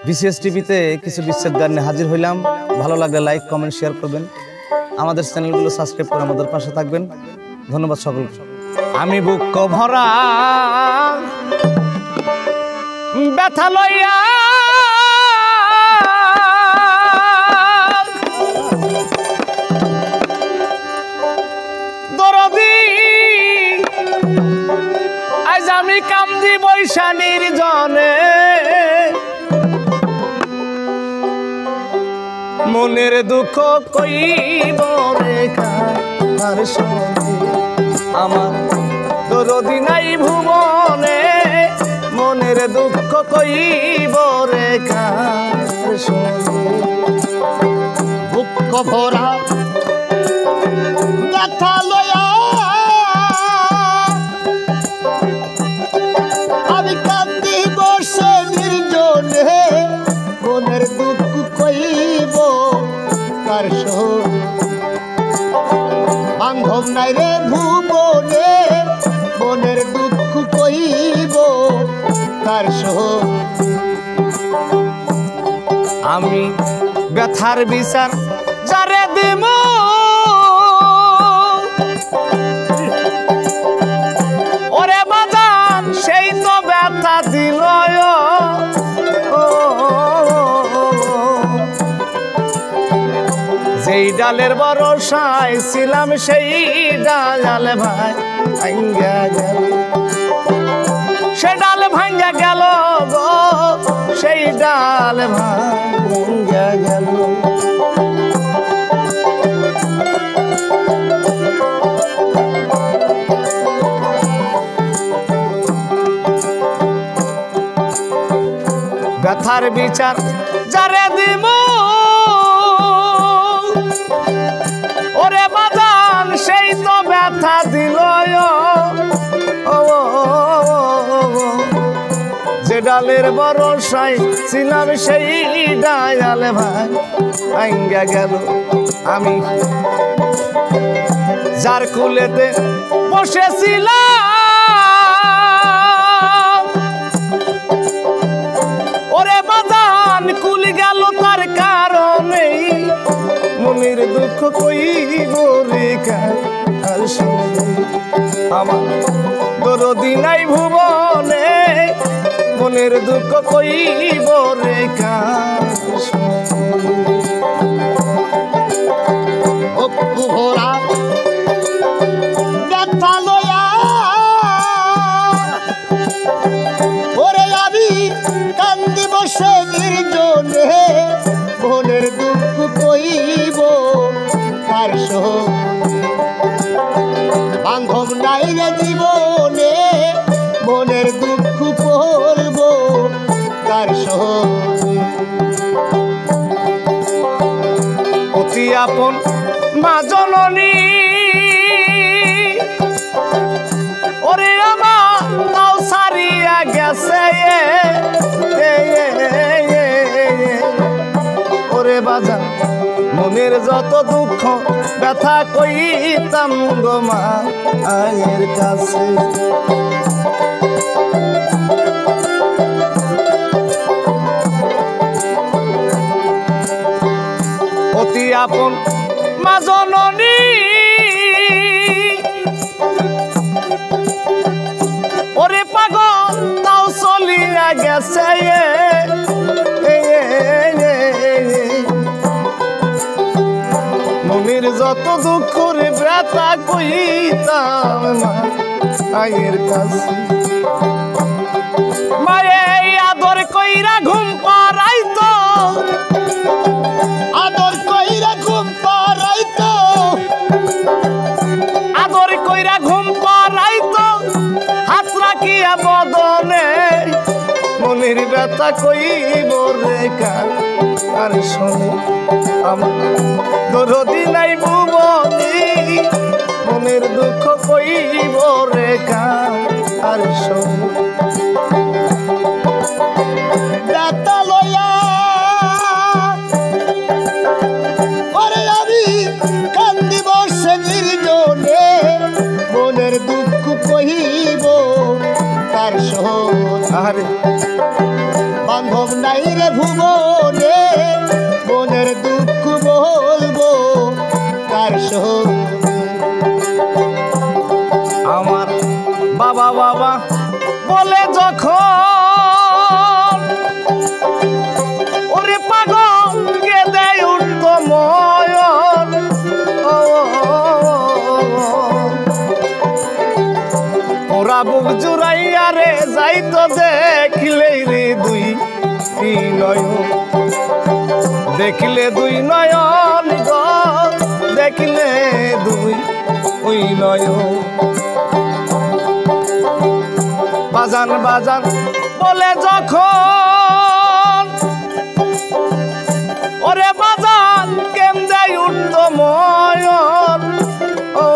BCS টিভিতে কিছু বিচ্ছেদ গান নিয়ে হাজির হইলাম। ভালো লাগলে লাইক কমেন্ট শেয়ার করবেন, আমাদের চ্যানেলগুলো সাবস্ক্রাইব করে আমাদের পাশে থাকবেন। ধন্যবাদ সকলকে। আমি বুক ভরা ব্যথা লইয়া দরদি আজ আমি কামদি বৈশানীর জনে মনের দুঃখ কইব রেখা আর সঙ্গে আমার দরদি নাই ভুবনে মনের দুঃখ কইব রেখা আর সঙ্গে বুক ভরা ব্যথা লয়া আমি কান্দি বসে নির্জনে মনের দুঃখ কইব কার বান্ধব নাই রে ভুবনে মনের দুঃখ কইব কার আমি ব্যথার বিচার যারে দেব ওরে বাজান সেই তো ব্যথা দিল যেই ডালের ভরসায় ছিলাম সেই ডাল ভাই ভাঙ্গা গেল, সে ডাল ভাঙ্গা গেল গো, সেই ডাল ভাঙ্গা গেল। ব্যথার বিচার যারে দিব ওরে বাজান সেই তো ব্যথা দিল যে ডালের ভরসায় ছিলাম সেই ডাল ভাই ভাঙ্গা গেল। আমি যার কুলেতে বসেছিলাম ওরে বাজান কুল গেল তার কারণে মনের দুঃখ কইব রেখা আর সঙ্গে আমার দরদি নাই ভুবনে মনের দুঃখ কইব রেখা ভরা ব্যথা লয়া ওরে আমি কান্দি বসে নির্জনে মনের দুঃখ কইব কার বান্ধব নাই রে জীবনে মনের দুঃখ পড়ব কার অতি আপন মা জননী ওরে আমার তাও সারিয়া গেছে ওরে বাজান মনের যত দুঃখ ব্যথা কইতাম গো মা আয়ের কাছে। অতি আপন মা জননী ওরে পাগল তাও চলিয়া গেছে মনের যত দুঃখের ব্যথা কইতাম মা আয়ের কাছে। মায়ে আদর কইরা ঘুম পাড়াইতো আদর কইরা ঘুম পাড়াইতো আদর কইরা ঘুম পাড়াইতো হাত রাখিয়া বদনে মনের ব্যথা কইব রেখা আর শোনে আমার দরদি নাই ভুবনে মনের দুঃখ কইব রেখা আর শোনে ব্যথা লয়া ওরে আমি কান্দি বসে নির্জনে মনের দুঃখ কহিব কার আরে বান্ধব নাই রে ভূ ভুবনে মনের দুঃখ বলবো কার সঙ্গে। আমার বাবা বাবা বলে যখন ওরে পাগল কে দেয় উঠতো ময়ন, ওরা বুক জুড়াইয়া রে যাইতো দেখলেই রে দুই নয়ন, দেখলে দুই নয়ন গো, দেখলে দুই নয়ন। বাজান বাজান বলে যখন ওরে বাজান কেমনে উঠতো ময়ন, ও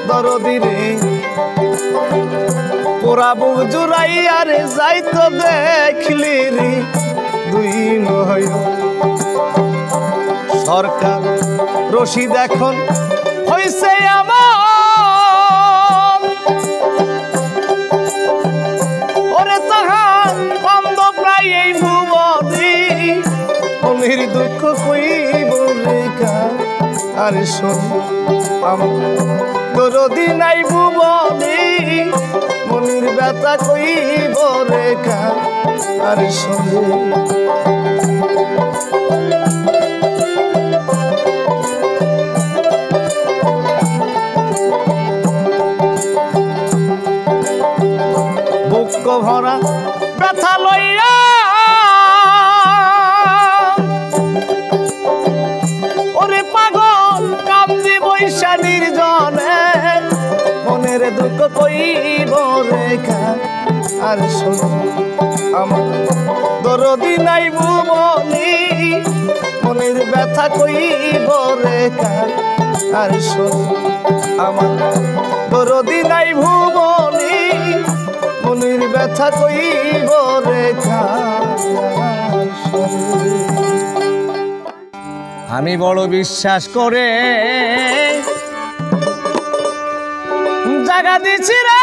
দরদি রে পোড়া বুক জুড়াইয়া রে যাইতো দেখলি রে দুই নয়ন। সরকার রশিদ এখন হইছে আমার, ওরে তাহার বন্ধ প্রায় এই ভুবনে মনের দুঃখ কইব রেখা। আর শোন আমার দরদি নাই ভুবনে মনের ব্যথা কইব রেখা। আর শোন বুক ভরা ব্যথা লইয়া ওরে পাগল কান্দি বৈশা নির্জনে মনের দুঃখ কইব রেখা। আর শোন আমার দরদি নাই ভুবনে মনের ব্যথা কইব রেখা। আর শোন আমার দরদি নাই ভুবনে মনের ব্যথা কইব রেখা। আমি বড় বিশ্বাস করে জায়গা দিছি রে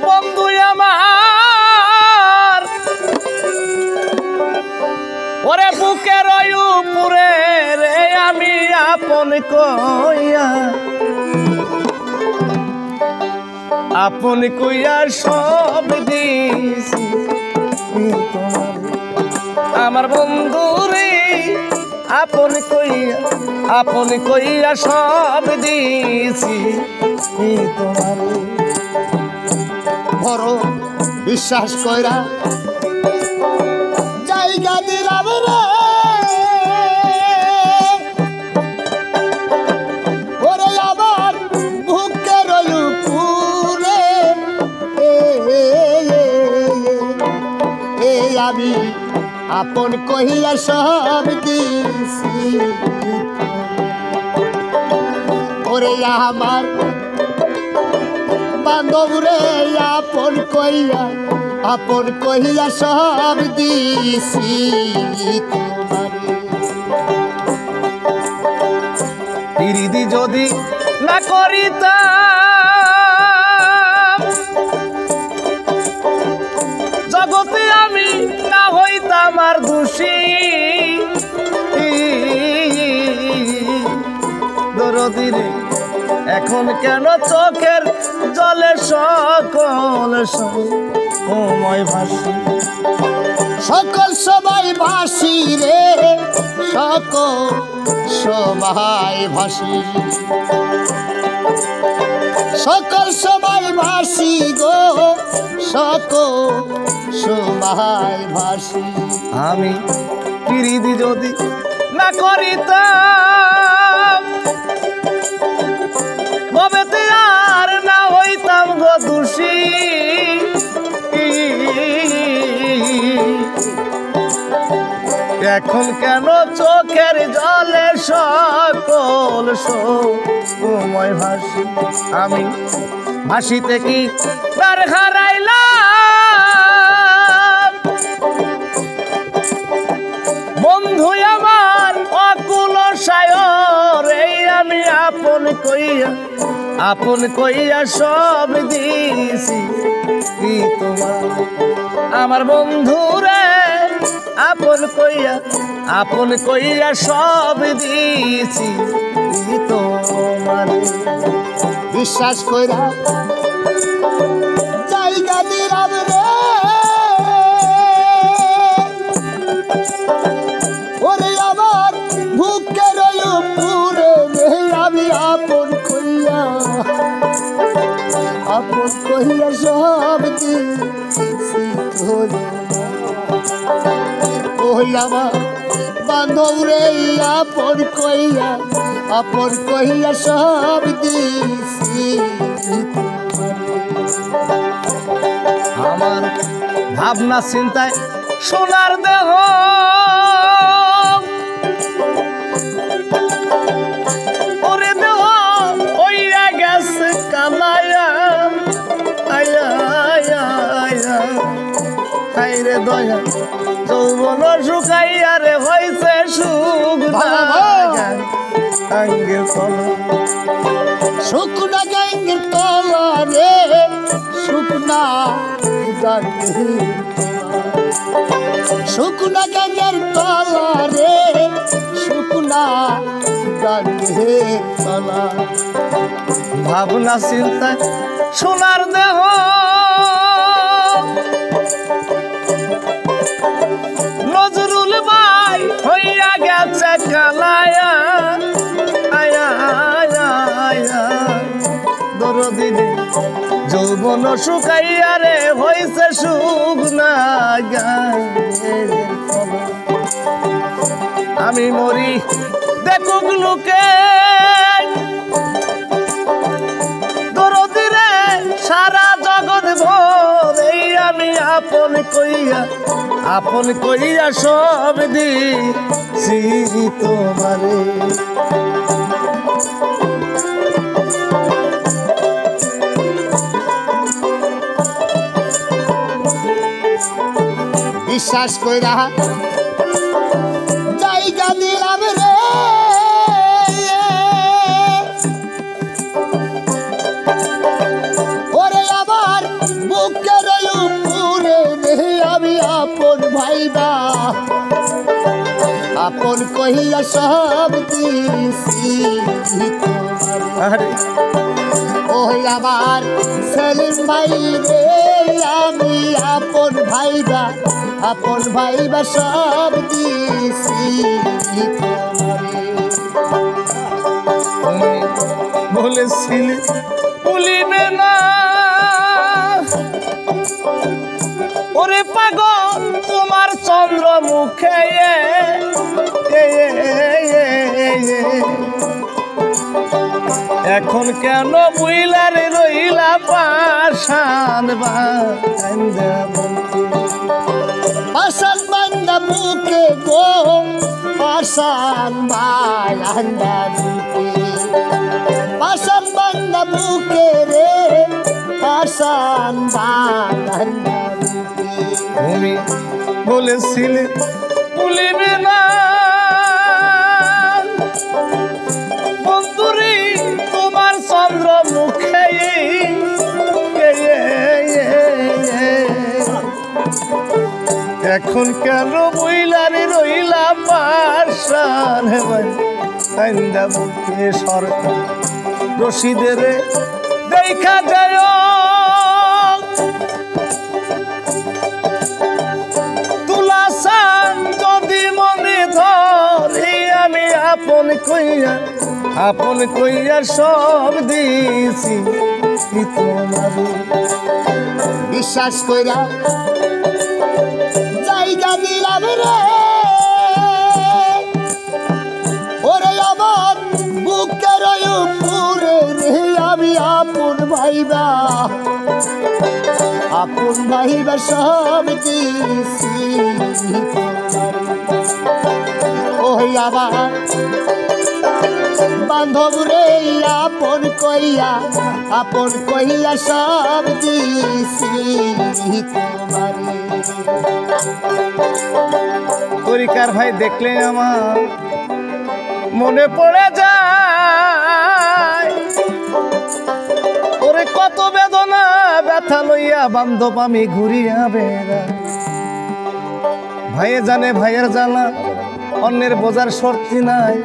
বন্ধু আমার, ওরে বুকের উপরে রে আমি আপন কইয়া, আপন কইয়া সব দিছি আমার বন্ধু রে, আপন কইয়া সব দিছি তোমার। বড় বিশ্বাস কইরা জায়গা দিলাম রে, ওরে আমার বুকের উপরে আমি আপন কহিয়া সব দিছি। ওরে আমার বান্ধব রে আপন কহিয়া সব দিছি তোমারে। পিরিতি যদি না করিতাম জগতে আমি না হইতাম আর দোষী, দরদি রে এখন কেন চোখের জলে সকল সময় ভাসি, সকল সময় ভাসি রে সকল সময় ভাসি, সকল সময় ভাসি গো সকল সময় ভাসি। আমি পিরিতি যদি না করিতাম ভবেতে আর না হইতাম গো দোষী, এখন কেন চোখের জলে সকল সময় ভাসি। আমি ভাসিতে কি তার হারাইলাম বন্ধু আমার অকুল সায়র, এই আমি আপন কইয়া আপন কইয়া সব দিছি কি তোমার আমার বন্ধুরে আপন কইয়া সব দিছি কি তোমার বিশ্বাস কইরা জায়গা দিলাম রে ওরে আমার বুকের উপরে আমি আপন কইয়া সব দিছি তোরে ওই আমার বান্ধব রে আপন কইয়া সব দিছি আমার ভাবনা চিন্তায় সোনার দেহ ওরে দেহ ওইয়া গেছে কালায়া আয়া আয়া আয়া হাইরে দয়া যৌবন শুকাইয়া রে হইছে সুখ আঙ্গের তলা শুকনা গাঙ্গের তলা রে শুকনা গাঙ্গের তলা রে শুকনা গাঙ্গের তলা ভাবনা চিন্তায় সোনার দেহ নজরুল ভাই হইয়া গেছে কালায়া আয়া আয়া আয়া দরদিনে যৌবন শুকাইয়া রে হইছে সুখ না গায়ের তলা আমি মরি দেখুক লোকে দরদিরে সারা জগৎ ভর এই আমি আপন কইয়া সব দিছি তোমারে বিশ্বাস কইরা জায়গা দিলাম রে ওরে আমার বুকের উপরে আমি আপন ভাইবা আপন কইয়া সব দিছি আরে ওই আমার সেলিম ভাই রে আমি আপন ভাইবা সব দিছি তুমি বলেছিলে ভুলিবে না ওরে পাগল তোমার চন্দ্র মুখে এখন কেন বুইলারে রইলা পাশান বান্দা বুকে গো পাশান বান্দা বুকে রে পাশান বান্দা তুমি বলেছিলে ভুলিবে না বন্ধুরে তোমার চন্দ্র মুখে এখন কেন বইলারে রইলা পাশান বুকে সরকার রশিদের দেখা যায় তুলাসান যদি মনে ধরে আমি আপন কইয়া সব দিছি তোমার বিশ্বাস কইরা জায়গা দিলাম রে ওরে আমার বুকের উপরে রে আমি আপন ভাইবা সব দিছি ওই আমার বান্ধব রে আপন কইয়া সব দিছি তোমারে তরিকার ভাই দেখলে আমার মনে পড়ে যায় বেদনা ব্যথা লইয়া বান্ধব আমি ঘুরিয়া বেড়া ভাইয়ে জানে ভাইয়ের জ্বালা অন্যের বোঝার শর্তি নাই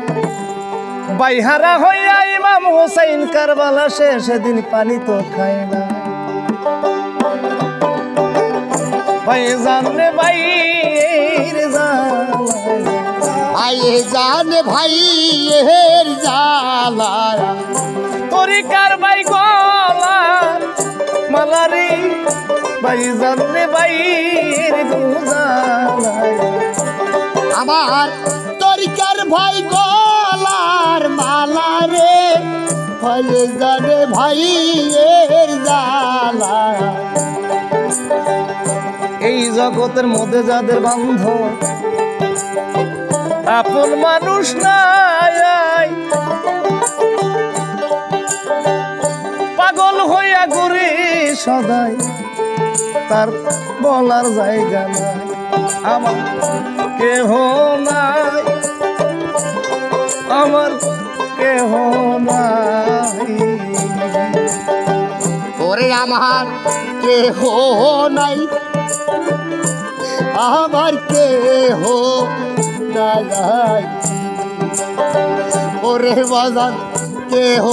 বাইহারা হইয়া ইমাম হোসাইন কারবালা সেদিন পানি তো খায় না ভাই জানে ভাইয়ের ভাইয়ের জ্বালা তরিকার ভাই গলা মালারি ভাই জানে ভাইয়ের আমার তরিকার ভাই গলার মালা রে ভাই জানে ভাইয়ের জ্বালা এই জগতের মধ্যে যাদের বান্ধব আপন মানুষ নাই পাগল হইয়া ঘুরে সদাই তার বলার জায়গা নাই আমার কেহ নাই আমার কেহ নাই ওরে আমার কেহ নাই আমার কেহ নাই ওরে বাজান কেহ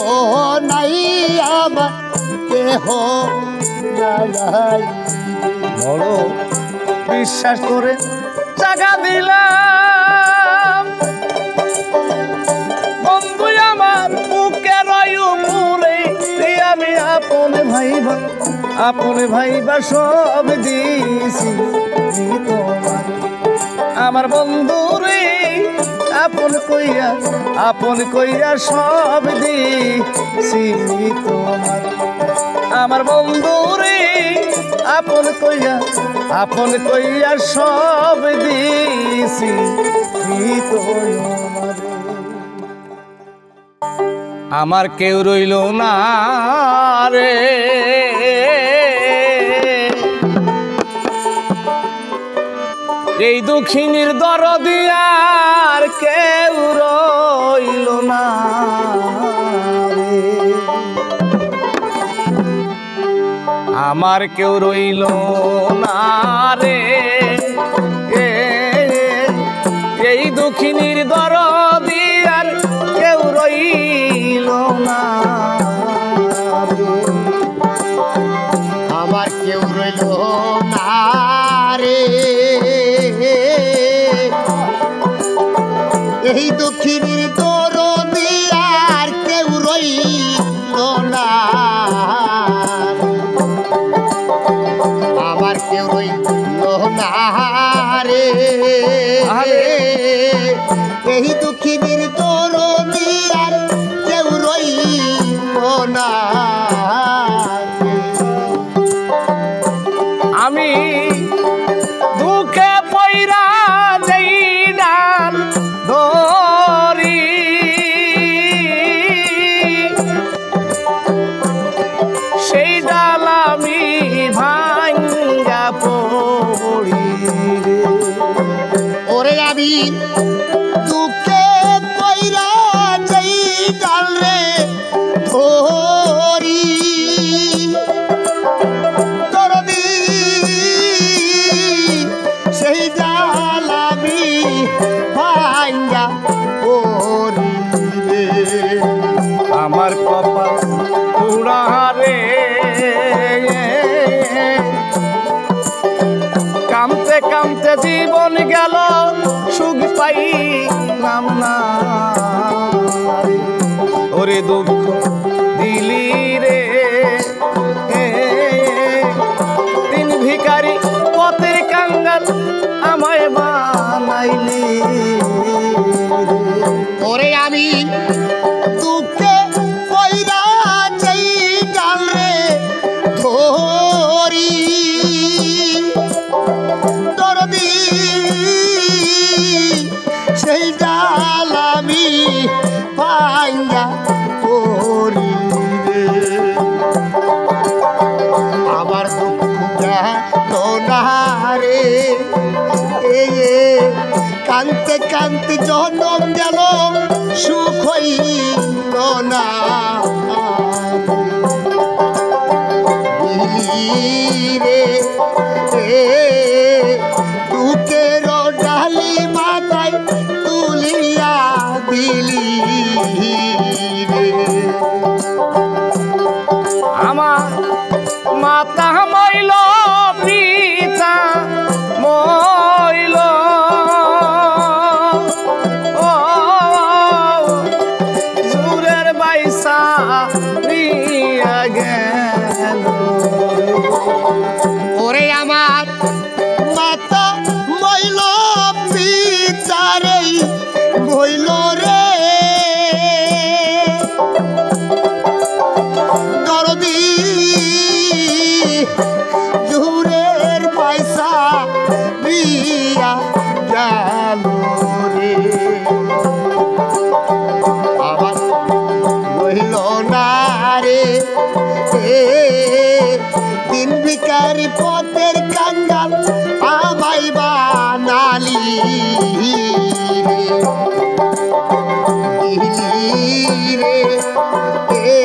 নাই আমার কেহ নাই বড় বিশ্বাস করে জায়গা দিলাম বন্ধু আমার বুকের উপরে আমি আপন ভাইবা সব দিয়েছি তোমার আমার বন্ধু রে আপন কইয়া সব দিয়েছি তোমার আমার বন্ধু রে আপন কইয়া সব দিয়েছি তোমার আমার কেউ রইল না রে এই দুঃখিনীর দরদি আর কেউ রইল না রে আমার কেউ রইল না রে এই দুঃখিনীর দরদি আর কেউ রইল না আমার কেউ রইল না রে এই দক্ষিণীর দরদি আর কেউ রইল না আমার কেউ রইল না রে এই দক্ষিণীর দরদি আর কেউ রইল না আমি দুঃখে পইরা যাই ডাল ধরি সেই ডাল আমি ভাঙ্গা পড়ি ওরে আমি দুঃখে পইরা যাই ডাল রে ধরি সেই ডাল আমি ভাঙ্গা পড়ি রে আমার কপাল পুরা রে কামতে কামতে জীবন গেল সুখ পাইলাম না ওরে দুঃখ দিলি রে তিন ভিখারি পথের কাঙ্গাল আমায় বানাইলি ওরে আমি দুঃখে পইরা যাই ডাল রে ধরি দরদি সেই ডাল আমি ভাঙ্গা পড়ি রে আমার দুঃখ গেল না রে কানতে কানতে জনম গেল সুখ হইল না আর পথের কাঙ্গাল আমায় বানালি রে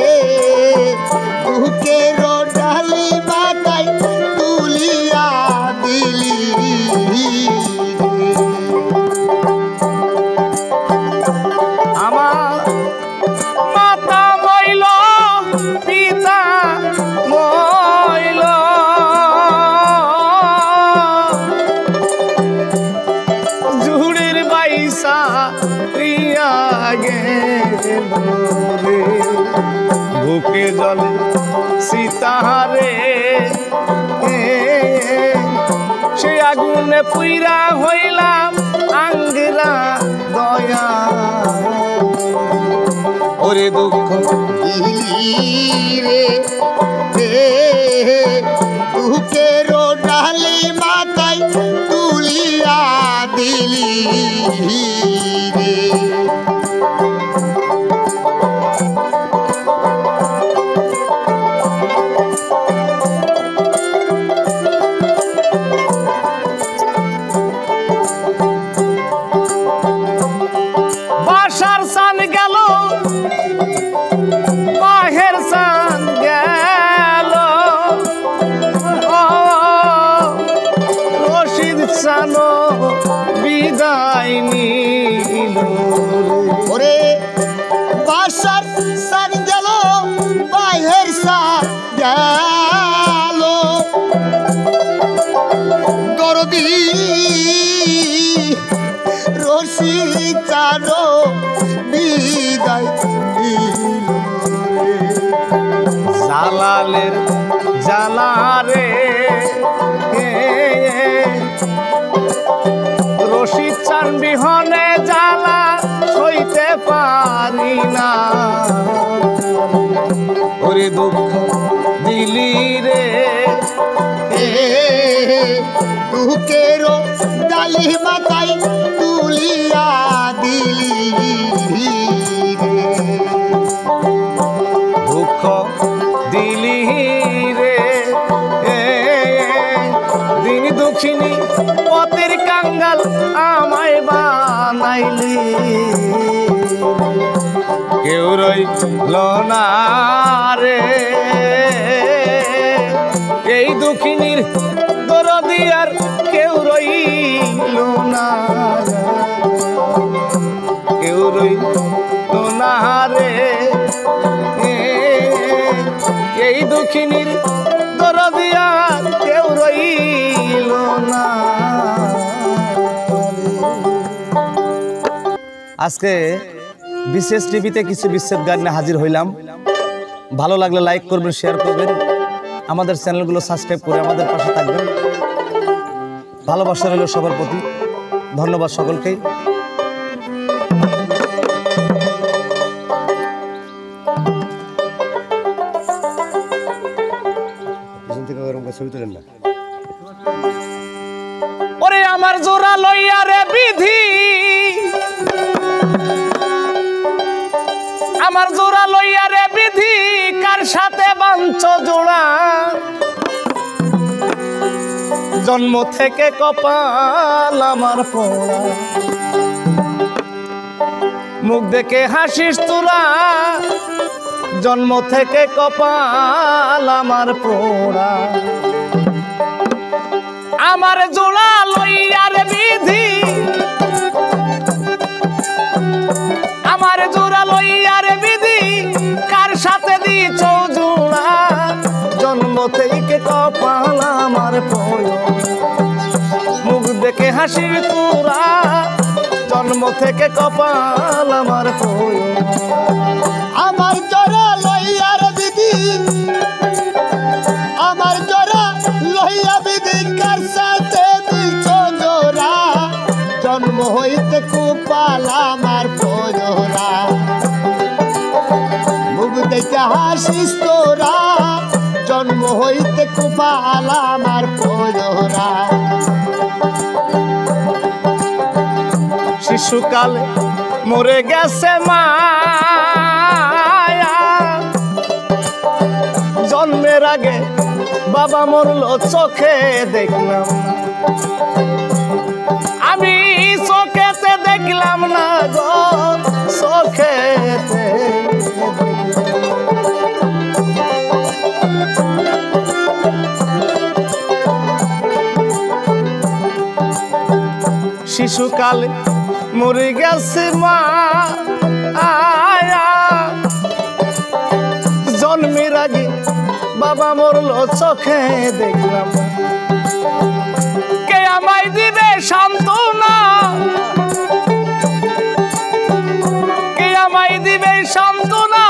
বুকের ডালি মাথায় তুলিয়া দিলি আমার মাতা মইল পিতা মইল জুড়ির বাইসা প্রিয়া গেল রে বুকে জলে সীতাহারে সে আগুনে পুইরা হইলাম আঙ্গরা দয়া ওরে দুঃখ রে বুকের ডালি মাথায় তুলিয়া দিলি রে বাসার সান গেল বাহের সান গেল রশিদ সানো বিদায় নিল ওরে বাসার সান গেল বাহের সান গেল গরদি রশি চারো বিদায় জালালের জালারে রশিদ চান বিহনে জ্বালা সইতে পারি না ওরে দুঃখ দিলি রে বুকের ডালি মাথায় তুলিয়া দিলি দুঃখ দিলি রে দিন দুঃখিনী পথের কাঙ্গাল আমায় বানাইলি কেউ রইল না রে এই দুঃখিনীর দরদি আর কেউ রইল না কেউ রইল না রে এই দুঃখিনীর দরদি আর কেউ রইল না। আজকে বিশেষ টিভিতে কিছু বিচ্ছেদ গান নিয়ে হাজির হইলাম। ভালো লাগলে লাইক করবেন, শেয়ার করবেন, আমাদের চ্যানেলগুলো সাবস্ক্রাইব করে আমাদের পাশে থাকবেন। ভালোবাসা রইল সবার প্রতি। ধন্যবাদ সকলকেই। ওরে আমার জোড়া লইয়া রে বিধি, আমার জোড়া লইয়া রে বিধি, কার সাথে বাঞ্চ জোড়া, জন্ম থেকে কপাল আমার পোড়া, মুখ দেখে হাসিস তোরা, জন্ম থেকে কপাল আমার পোড়া। আমার জোড়া লইয়া রে বিধি, আমার জোড়া লইয়া রে বিধি, কার সাথে দিছ জোড়া, জন্ম থেকে কপাল আমার পোড়া, মুখ দেখে হাসিস তোরা, জন্ম থেকে কপাল আমার পোড়া। আমার জোড়া লইয়া রে বিধি, আমার জোড়া লইয়া বিধি, কার সাথে দিছ জোড়া, জন্ম হইতে কপাল আমার পোড়া, মুখ দেখে হাসিস তোরা, জন্ম হইতে কপাল আমার পোড়া। শিশুকালে মরে গেছে মায়া, জন্ম জন্মের আগে বাবা মরলো চোখে দেখলাম না, আমি চোখেতে দেখলাম না গো, চোখেতে শিশুকালে মরে গেছে মা, আয়া জন্মের আগে বাবা মরলো চোখে দেখলাম, কে আমায় দিবে সান্ত্বনা, কে আমায় দিবে সান্ত্বনা,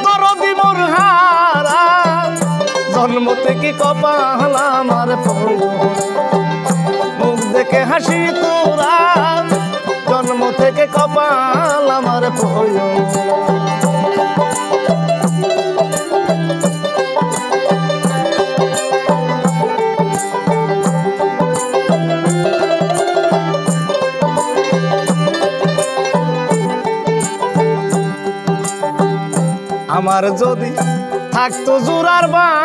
দরদি মোর হারা, জন্ম থেকে কপাল আমার পড়লো, মুখ দেখে হাসি তোরা, জন্ম থেকে কপাল আমার পড়লো। আমার যদি থাকতো জোড়ার ভাই,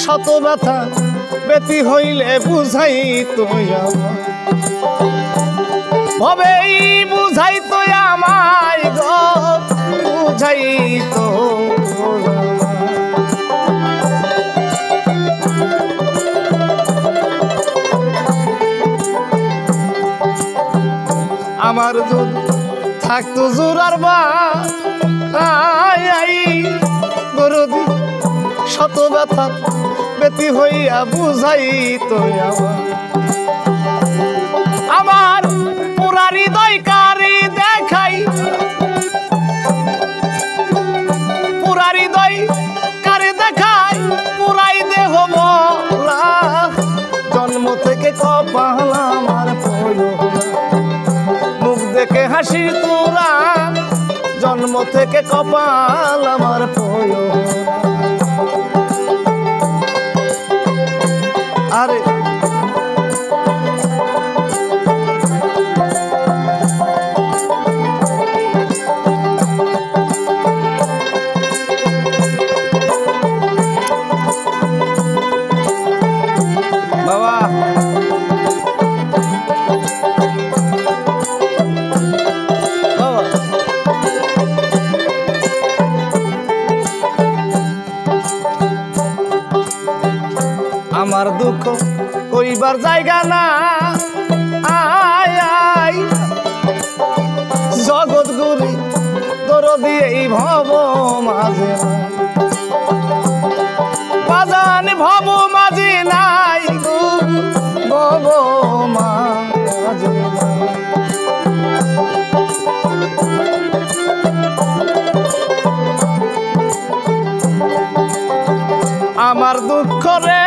শত ব্যথা ব্যথি হইলে বুঝাই তুই ভবেই বুঝাই তো আমায় গো, বুঝাই তো আমার যদি থাকতো জোড়ার ভাই, দরদি শত ব্যথা ব্যথি হইয়া বুঝাই তো আমার পুরা হৃদয় কারি দেখাই, পুরা হৃদয় কারি দেখাই, পুরাই দেহ মোরা, জন্ম থেকে কপাল আমার পড়লো, মুখ দেখে হাসি তোরা, জন্ম থেকে কপাল আমার পড়লো। আরে বাবা আমার দুঃখ কইবার জায়গা না, আয় আয় জগৎ গুরি দরদি এই ভব মাঝে, বাজান ভব মাঝে নাই গো, ভব মাঝে আমার দুঃখ রে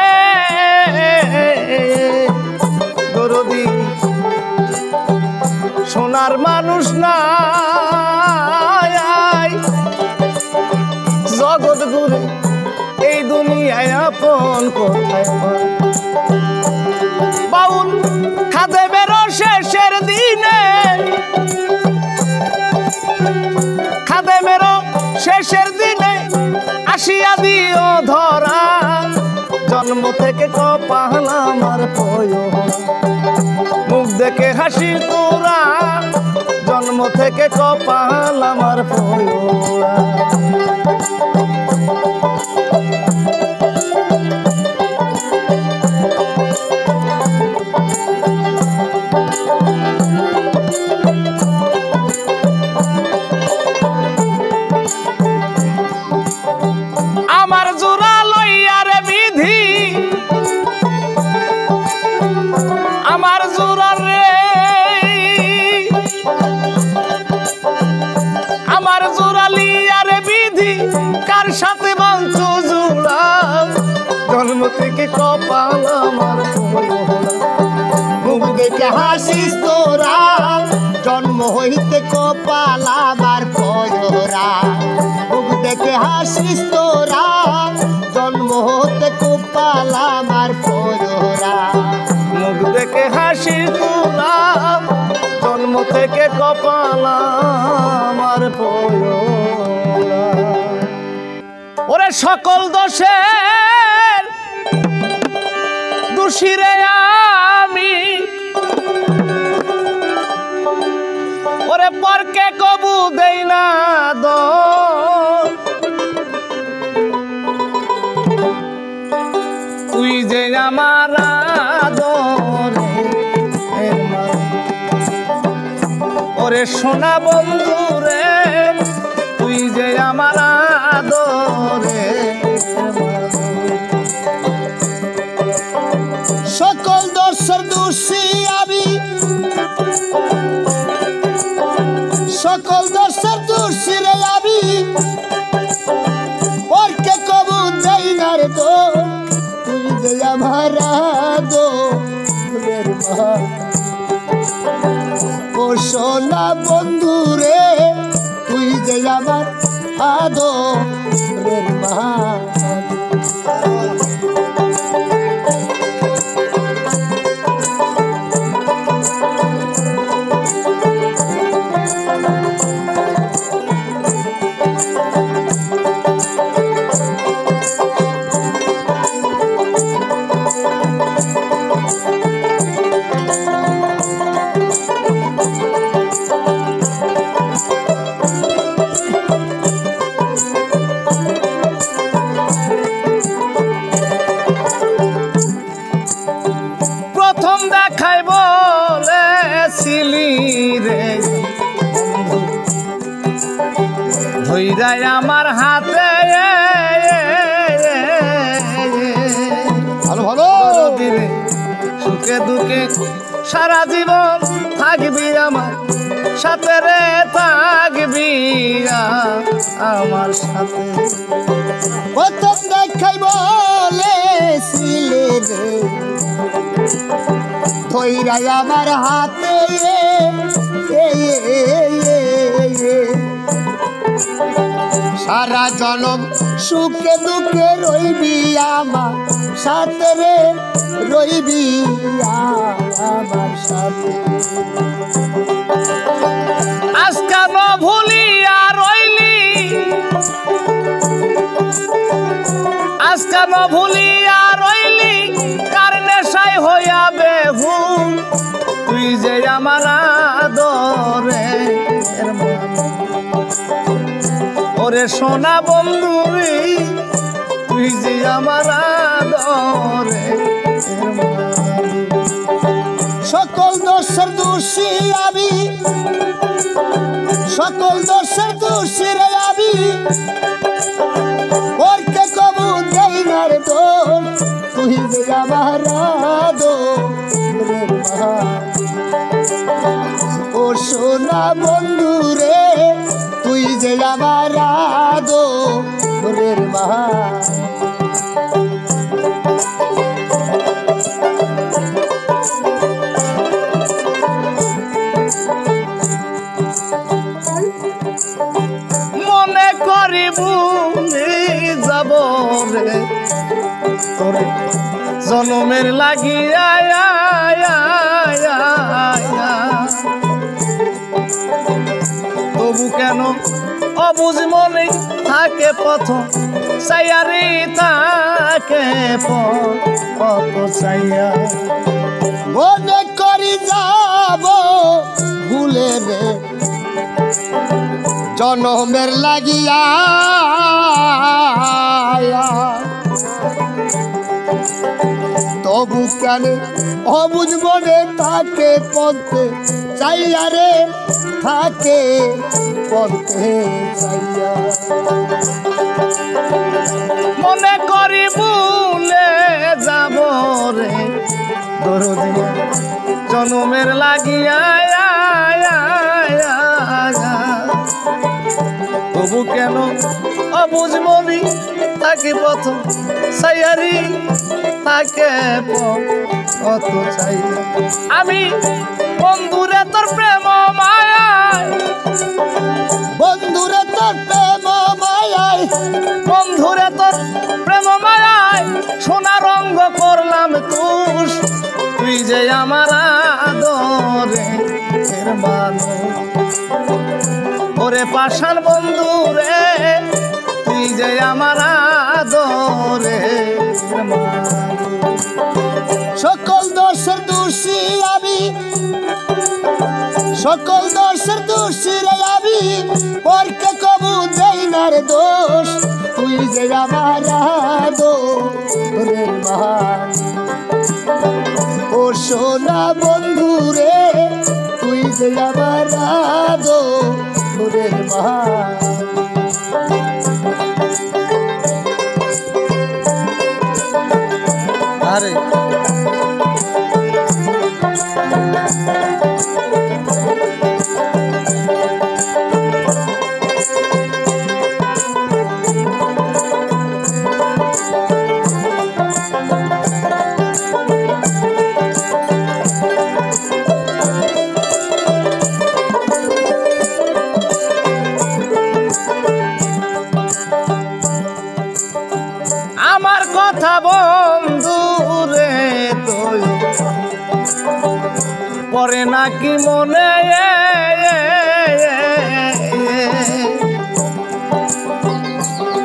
দরদি সোনার মানুষ নাই, জগৎ ঘুরে এই দুনিয়ায় আপন কোথায় বাউল খাদেবের শেষের দিনে, খাদেবের শেষের দিনে আসিয়া দিও ধরা, জন্ম থেকে কপাল আমার পড়লো, মুখ দেখে হাসি তোরা, জন্ম থেকে কপাল আমার পড়লো। আমার জোড়া লইয়া রে বিধি, আমার জোড়া রে, আমার জোড়া লিয়া রে বিধি, কার সাথে বাঁধছো জোড়া, জন্ম থেকে কপাল আমার পড়লো, মুখ দেখে হাসিস তোরা, জন্ম হইতে কপাল আমার পড়োরা, মুখ দেখে হাসিস তোরা, জন্ম হতে কপাল আমার পড়োরা, মুখ দেখে হাসি তোরা, জন্ম থেকে কপাল আমার সকল দোষের দোষী রে আমি, ওরে পরকে কবু দেই না দোষ। তুই যে আমার আদরের মানুষ, ওরে সোনা বন্ধু রে, তুই যে আমার আদরের মানুষ। সকল দোষের দোষী আমি, সকল দোষের দোষী রে আমি, পরকে কবু দেই না রে দোষ। তুই যে আমার আদরের মানুষ, ও সোনা বন্ধু রে, তুই যে আমার আদরের মানুষ। প্রথম দেখাই বলেছিলি রে ধইরাই আমার হাতে, ভালো ভালো দিনে সুখে দুঃখে সারা জীবন থাকবি আমার সাথে রে, থাকবি আমার সাথে। প্রথম দেখাই বলেছিলে রে ধইরাই আমার হাতে, সারা জনম সুখে দুঃখে রইবি আমার সাথে রে, রইবি আমার সাথে। আজকা ন ভুলিয়া রইলি, আজকা ন ভুলিয়া রইলি, কার নেশায় হইয়া বেহুল। তুই যে আমার আদরের মানুষ, ওরে সোনা বন্ধু রে, তুই যে আমার আদরের মানুষ। সকল দোষের দোষী আমি, সকল দোষের দোষী রে আমি, পরকে কবু দেই না রে দোষ। তুই যে আমার আদরের মানুষ, ও সোনা বন্ধু রে, তুই যে আমার আদরের মানুষ। মনে করি ভুলে যাব রে তোরে জনমের লাগিয়া, তবু কেন অবুঝ মনে থাকে পথ চাইয়ারি, থাকে পথ চাইয়া। মনে করি যাব ভুলে রে জনমের লাগিয়া, তবু কেন অবুঝ মনে থাকে পথে চাইয়া রে, থাকে পথে চাইয়া। মনে করি ভুলে যাব রে দরদিয়া জনমের লাগিয়া, তবু কেন অবুঝ মনি থাকে পথ চাইয়ারি, থাকে পথ চাইয়া। আমি বন্ধুরে তোর প্রেম মায়ায়, বন্ধুরে তোর প্রেম মায়ায়, বন্ধুরে তোর প্রেম মায়ায় সোনা রঙ্গ করলাম তুষ। তুই যে আমার আদরের মানুষ, ওরে পাষাণ বন্ধু রে, তুই তুই যে আমার আদরের মানুষ। সকল দোষের দোষী আমি, সকল দোষের দোষী রে আমি, পরকে কবু দেই না রে দোষ। তুই যে আমার আদরের মানুষ। ও সোনা বন্ধু রে, তুই যে আমার আদরের মানুষ। আরে আমার কথা বন্ধু রে তুই পরে নাকি মনে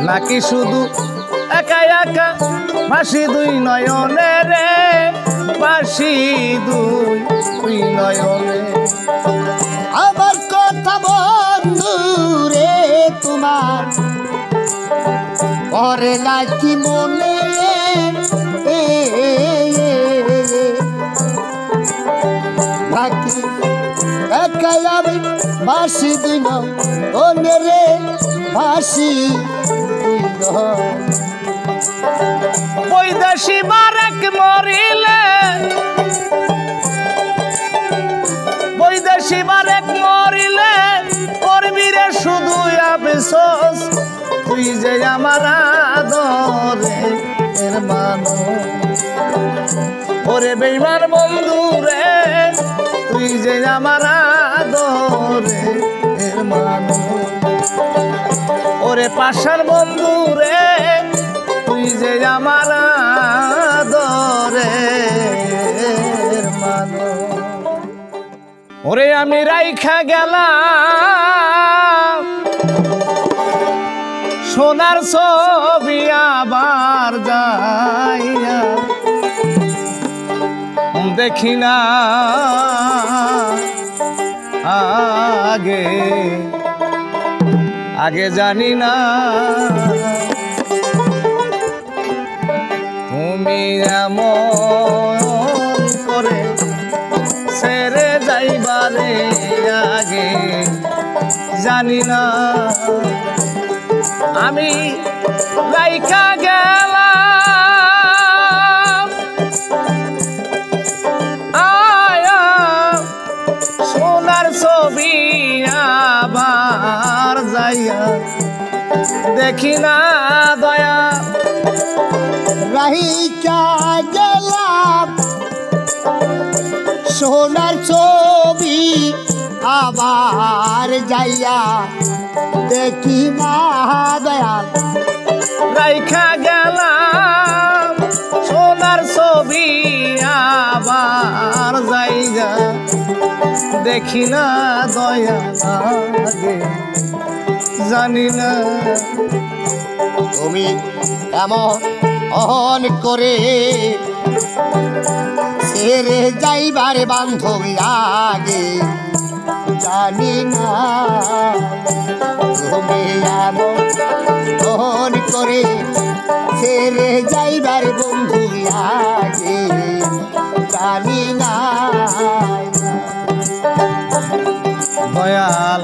নাকি শুধু একা একা ভাসি দুই নয়নে রে, ভাসি দুই নয়নে। আমার কথা বন্ধু রে তোমার পরে নাকি মনে, নাকি একাই আমি ভাসি দুই নয়নে রে, ভাসি দুই নয়নে। বৈদেশি বারেক মরিলে, বৈদেশি বারেক মরিলে করবি রে শুধু আফসোস। তুই যে আমার আদরের মানুষ। ওরে বেঈমান বন্ধু রে, তুই যে আমার আদরের মানুষ। ওরে পাশার বন্ধু রে, তুই যে আমার আদরের মানুষ। ওরে আমি রাইখা গেলাম সোনার ছবি আবার যাইয়া দেখি না আগে আগে জানি না তুমি এমন করে ছেড়ে যাইবারে আগে জানি না। আমি রাইখা গেলাম আয়া সোনার ছবি আবার যাইয়া দেখি না দয়া। রাইখা গেলাম সোনার ছবি আবার যাইয়া দেখি না দয়াল। রাইখা গেলাম সোনার ছবি আবার যাইয়া দেখি না দয়া লাগে জানি না। তুমি কেমন করে ছেড়ে যাইবার বান্ধবী আগে জানি না। তুমি এমন করে ছেড়ে যাইবার বন্ধু আগে জানি না। দয়াল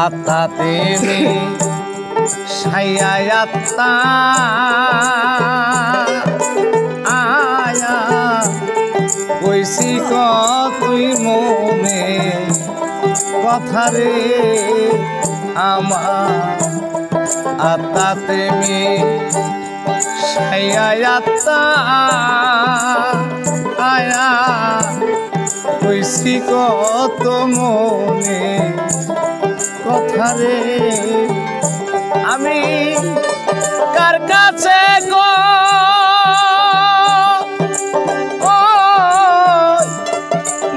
আত্মা তেমনি সাইয়া আত্মা আয়া কইছি তুই মনে কথা রে আমার আত্মা তেমনি সাইয়া আত্মা আয়া কইছি কত মনে কথা রে। আমি কার কাছে গো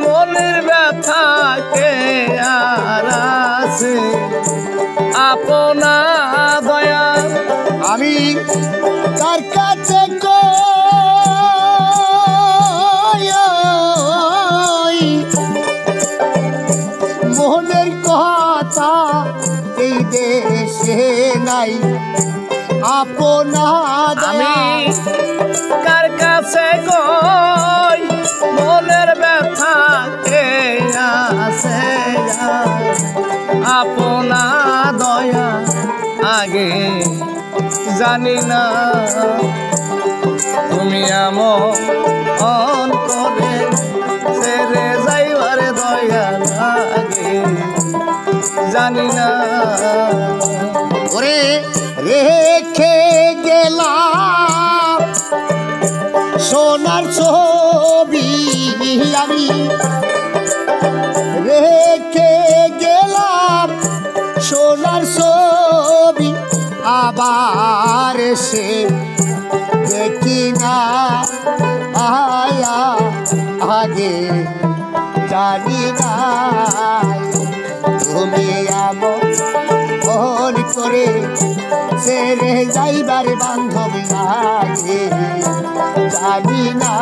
মনের ব্যথা কে আর আছে আপনা দয়া কার কাছে কই মনের কথা এই দেশে নাই আপনা আমি কার কাছে কই মনের ব্যথা কে আছে আপনা দয়া আগে জানি না তুমি আমন করে ছেড়ে যাইবার দয়া লাগে জানি না ওরে রেখে গেলাম সোনার ছবি আমি রেখে গেলাম সোনার ছবি আবার সে দেখি না আয়া আগে জানি না তুমি আমার মন করে ছেড়ে যাইবার বান্ধব লাগে জানি না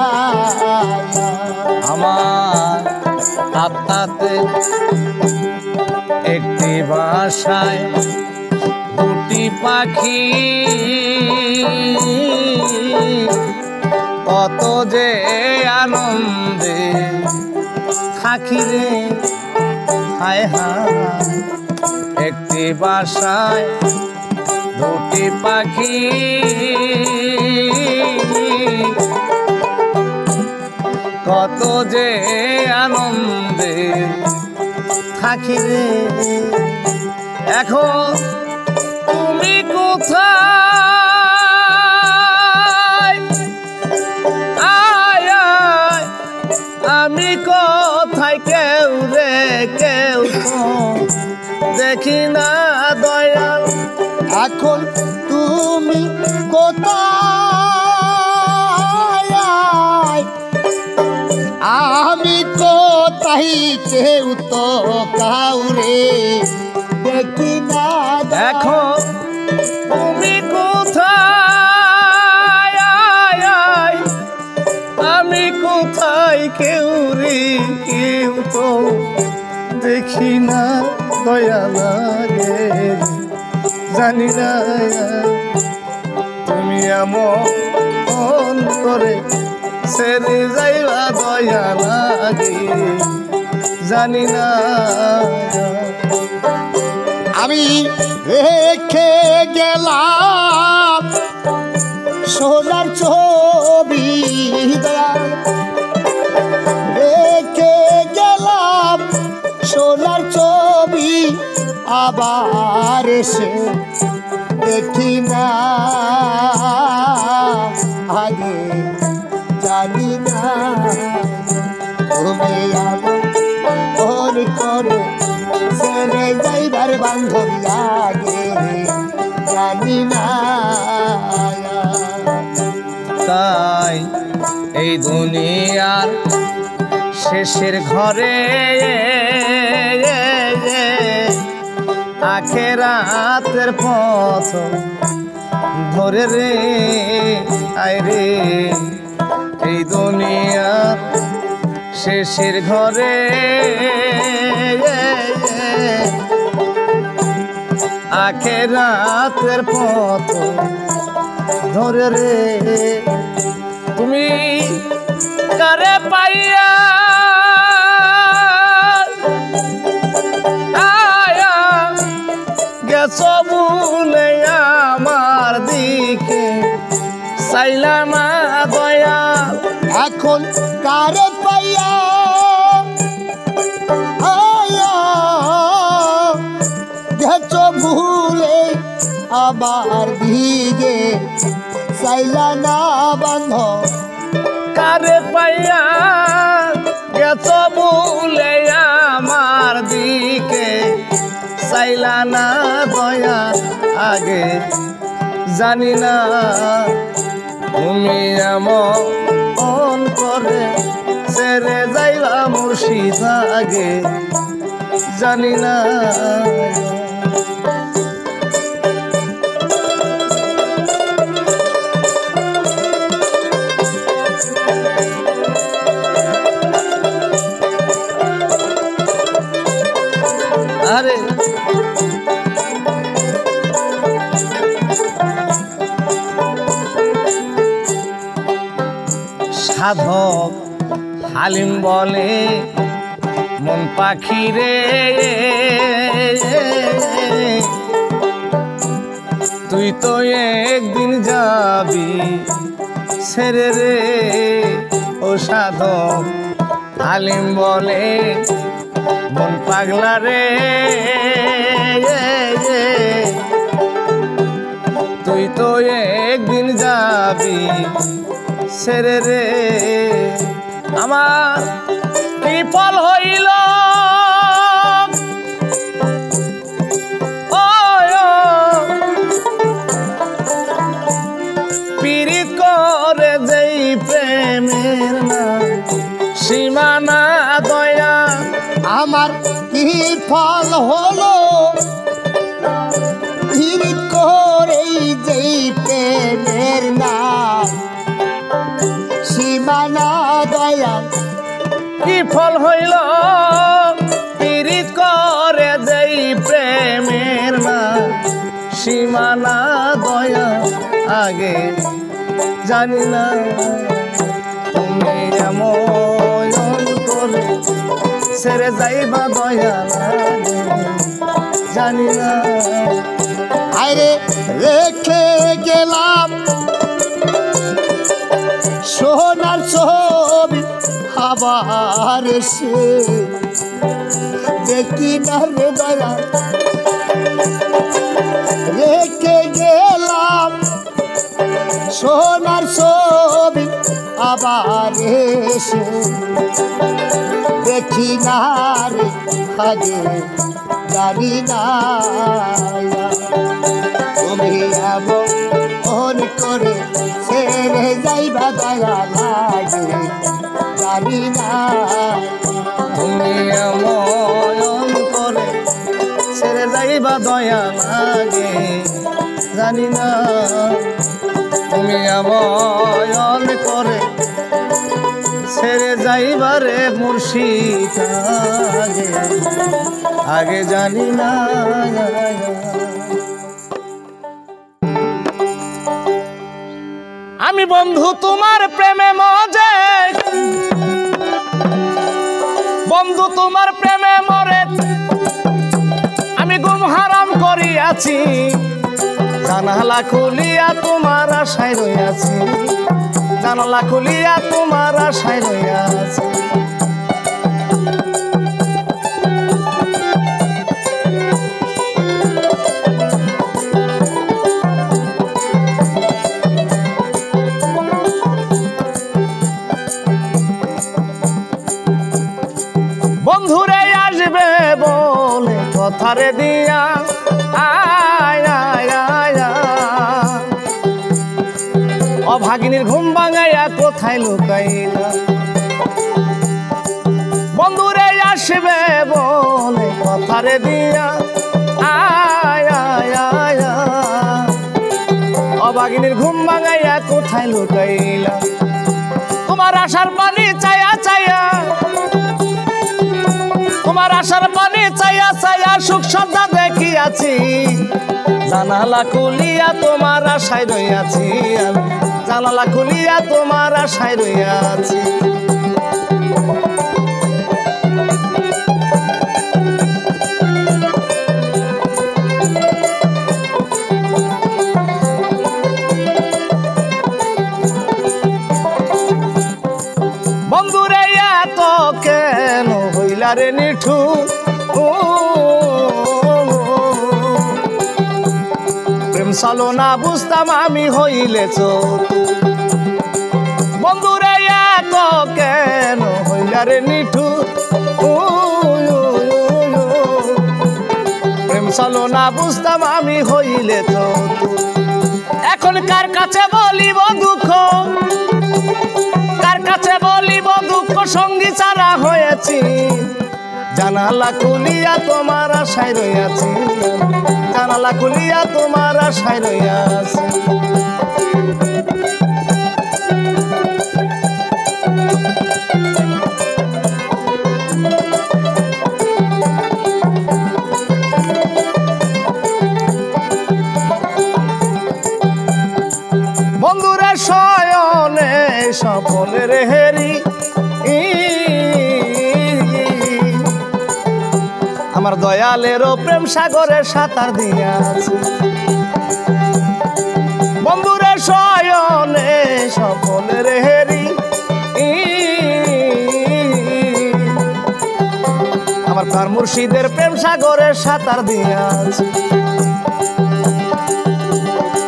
আমার আত্মাতে একটি বাসায় দুটি পাখি কত যে আনন্দে থাকি রে হায় হায় একটি বাসায় দুটি পাখি কত যে আনন্দে থাকি রে এখন তুমি কোথায় আয় আয় আমি কোথায় কেউ রে কেউ তো দেখি না দয়াল এখন তুমি কোথায় আমি কোথায় কেউ তো কাউরে দেখি না এখন তুমি কোথায় আয় আয় আমি কোথায় কেউ রে কেউ তো দেখি না দয়া লাগে জানি না তুমি আমন করে ছেড়ে যাইবা দয়া লাগে জানি না আমি রেখে গেলাম সোনার ছবি দয়াল রেখে গেলাম সোনার ছবি আবার এসে দেখি না আগে জানি না তুমি আমার করে ছেড়ে যাইবার বান্ধব লাগে জানি না তাই এই দুনিয়ার শেষের ঘরে আখেরাতের পথ ধরে রে আয় রে এই দুনিয়ার শেষের ঘরে আখেরাতের পথ ধরে রে তুমি কারে পাইয়া আয়া গেছো ভুলে আমার দিকে চাইলা না দয়া এখন কারে পাইয়া গেছো ভুলে আমার দিকে চাইলা না বান্ধ কারে পাইয়া গেছো ভুলে আমার দিকে চাইলা না দয়া আগে জানি না তুমি এমন করে ছেড়ে যাইবা মুর্শিদ আগে জানি না সাধক হালিম বলে মন পাখি রে তুই তো একদিন যাবি ছেড়ে রে ও সাধক হালিম বলে মন পাগলা রে তুই তো একদিন যাবি ছেড়ে রে আমার কি ফল হইল পীড়িত করে যেই প্রেমের না সীমানা দয়া আমার কি ফল হলো পীড়িত করে যেই প্রেমের না সীমানা দয়া কি ফল হইল পীড়িত করে যেই প্রেমের না সীমানা দয়া আগে জানি না তুমি এমন করে ছেড়ে যাইবা দয়া জানি না আরে রেখে গেলাম সোনার ছবি আবার সে দেখি না রে দয়া রেখে গেলাম সোনার ছবি আবার এসে দেখি না রে আগে জানি না তুমি এমন করে ছেড়ে যাইবা দয়া লাগে জানি না তুমি এমন করে ছেড়ে যাইবা দয়া লাগে জানি না তুমি এমন করে ছেড়ে যাইবারে মুর্শিদ আগে আগে জানি না আমি বন্ধু তোমার প্রেমে মজে বন্ধু তোমার প্রেমে মরে আমি গুম হারাম করিয়াছি জানালা খুলিয়া তোমার আশায় রইয়াছি জানালা খুলিয়া তোমার আশায় রইয়াছি বন্ধুরে আসবে বলে কথারে দিয়া আয় আয় আয় অভাগিনীর ঘুম ভাঙাইয়া কোথায় লুকাইলা বন্ধুরে আসবে বলে কথারে দিয়া আয় আয় আয় অভাগিনীর ঘুম ভাঙাইয়া কোথায় লুকাইলা তোমার আশার পানি চায়া চায়া তোমার আশার পানি চায়া চায়া সুখ সন্ধ্যা দেখিয়াছি জানালা খুলিয়া তোমার আশায় রইয়াছি জানালা খুলিয়া তোমার আশায় রইয়াছি বন্ধুরে এত কেন হইলা রে নিঠু প্রেম সালো না বুঝতাম আমি হইলে বন্ধুরে এত কেন হইলা রে নিঠু প্রেম সালো না বুঝতাম আমি হইলে এখন কার কাছে বলিব দুঃখ কার কাছে বলিব দুঃখ সঙ্গী ছাড়া হয়েছি জানালা খুলিয়া তোমার আশায় রইয়াছি জানালা খুলিয়া তোমার আশায় রইয়াছি বন্ধুরা শয়নে স্বপনে রে দয়ালেরও প্রেম সাগরে সাঁতার দিয়াছি বন্ধুরে শয়নে সকলের হেরি আমার প্রাণ মুর্শিদের প্রেম সাগরে সাঁতার দিয়াছি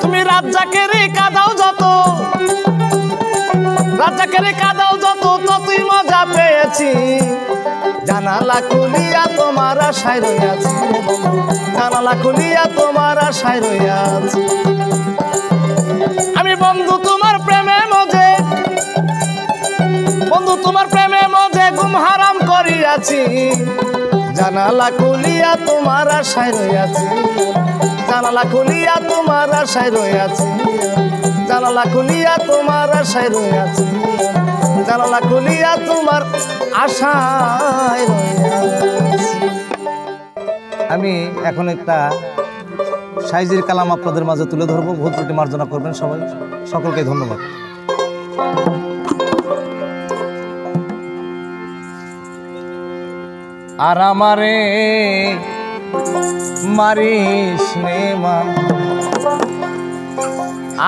তুমি রাজ্জাকের কাদাও যত রাজ্জাকের কাদাও যত ততই মজা পেয়েছি জানালা খুলিয়া তোমার আশায় রইয়াছি জানালা খুলিয়া তোমার আশায় রইয়াছি আমি বন্ধু তোমার প্রেমে মজে বন্ধু তোমার প্রেমে মজে ঘুম হারাম করিয়াছি জানালা খুলিয়া তোমার আশায় রইয়াছি জানালা খুলিয়া তোমার আশায় রইয়াছি জানালা খুলিয়া তোমার আশায় রইয়াছি জানালা খুলিয়া তোমার আশায় রইয়াছি। আমি এখন একটা সাইজির কালাম আপনাদের মাঝে তুলে ধরবো, ভুল ত্রুটি মার্জনা করবেন সবাই। সকলকে ধন্যবাদ। আর আমারে মারিস নে মা,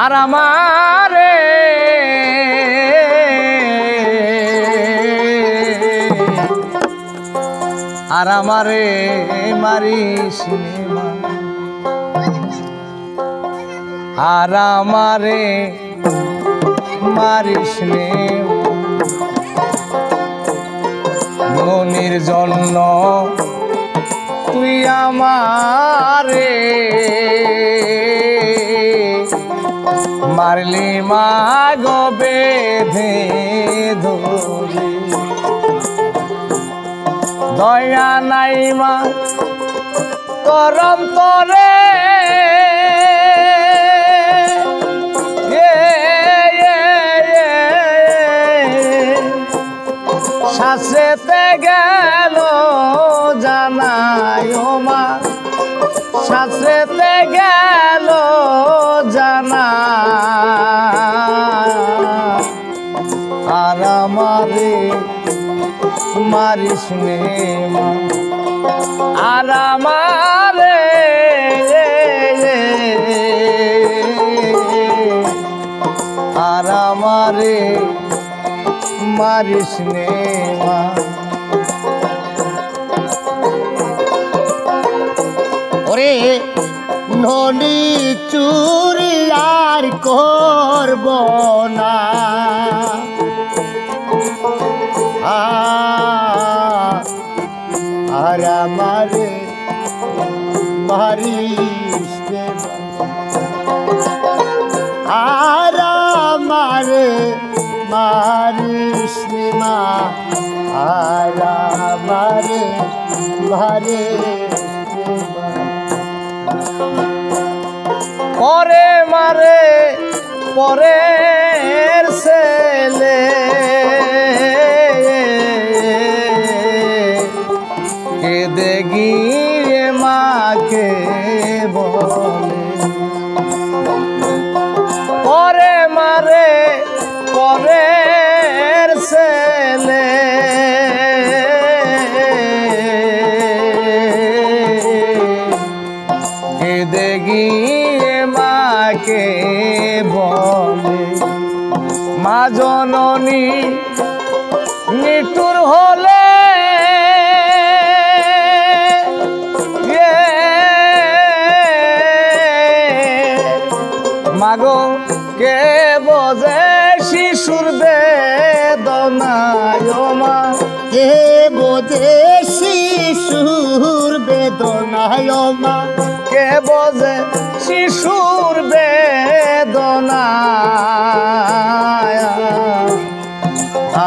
আর আমারে আর আমারে মারিস নে মা, আর আমারে মারিস নে মনির জন্য তুই আমারে মারলি মা গো বেঁধে ধরে, দয়া নাই মা করম তরে শাস্ত্রেতে গেল জানাই ও মা, শাস্ত্রেতে গেল জানা, আর আমারে মারিস নে মা, আর আমারে আর আমারে মারিস নে মা। ওরে ননি চুরি আর করব না, আর আমারে মারিস নে মা, আর আমারে মারিস নে মা, আর আমারে মারিস নে মা। পরে মারে পরের ছেলে কেঁদে গিয়ে মাকে বলে, পরে মারে পরের ছেলে কেঁদে গিয়ে মাকে বলে, মা জননী নিঠুর হলে মাগো কে বোঝে শিশুর বেদনায় ও মা, কে বোঝে শিশুর বেদনায় ও মা, কে বোঝে শিশুর বেদনা,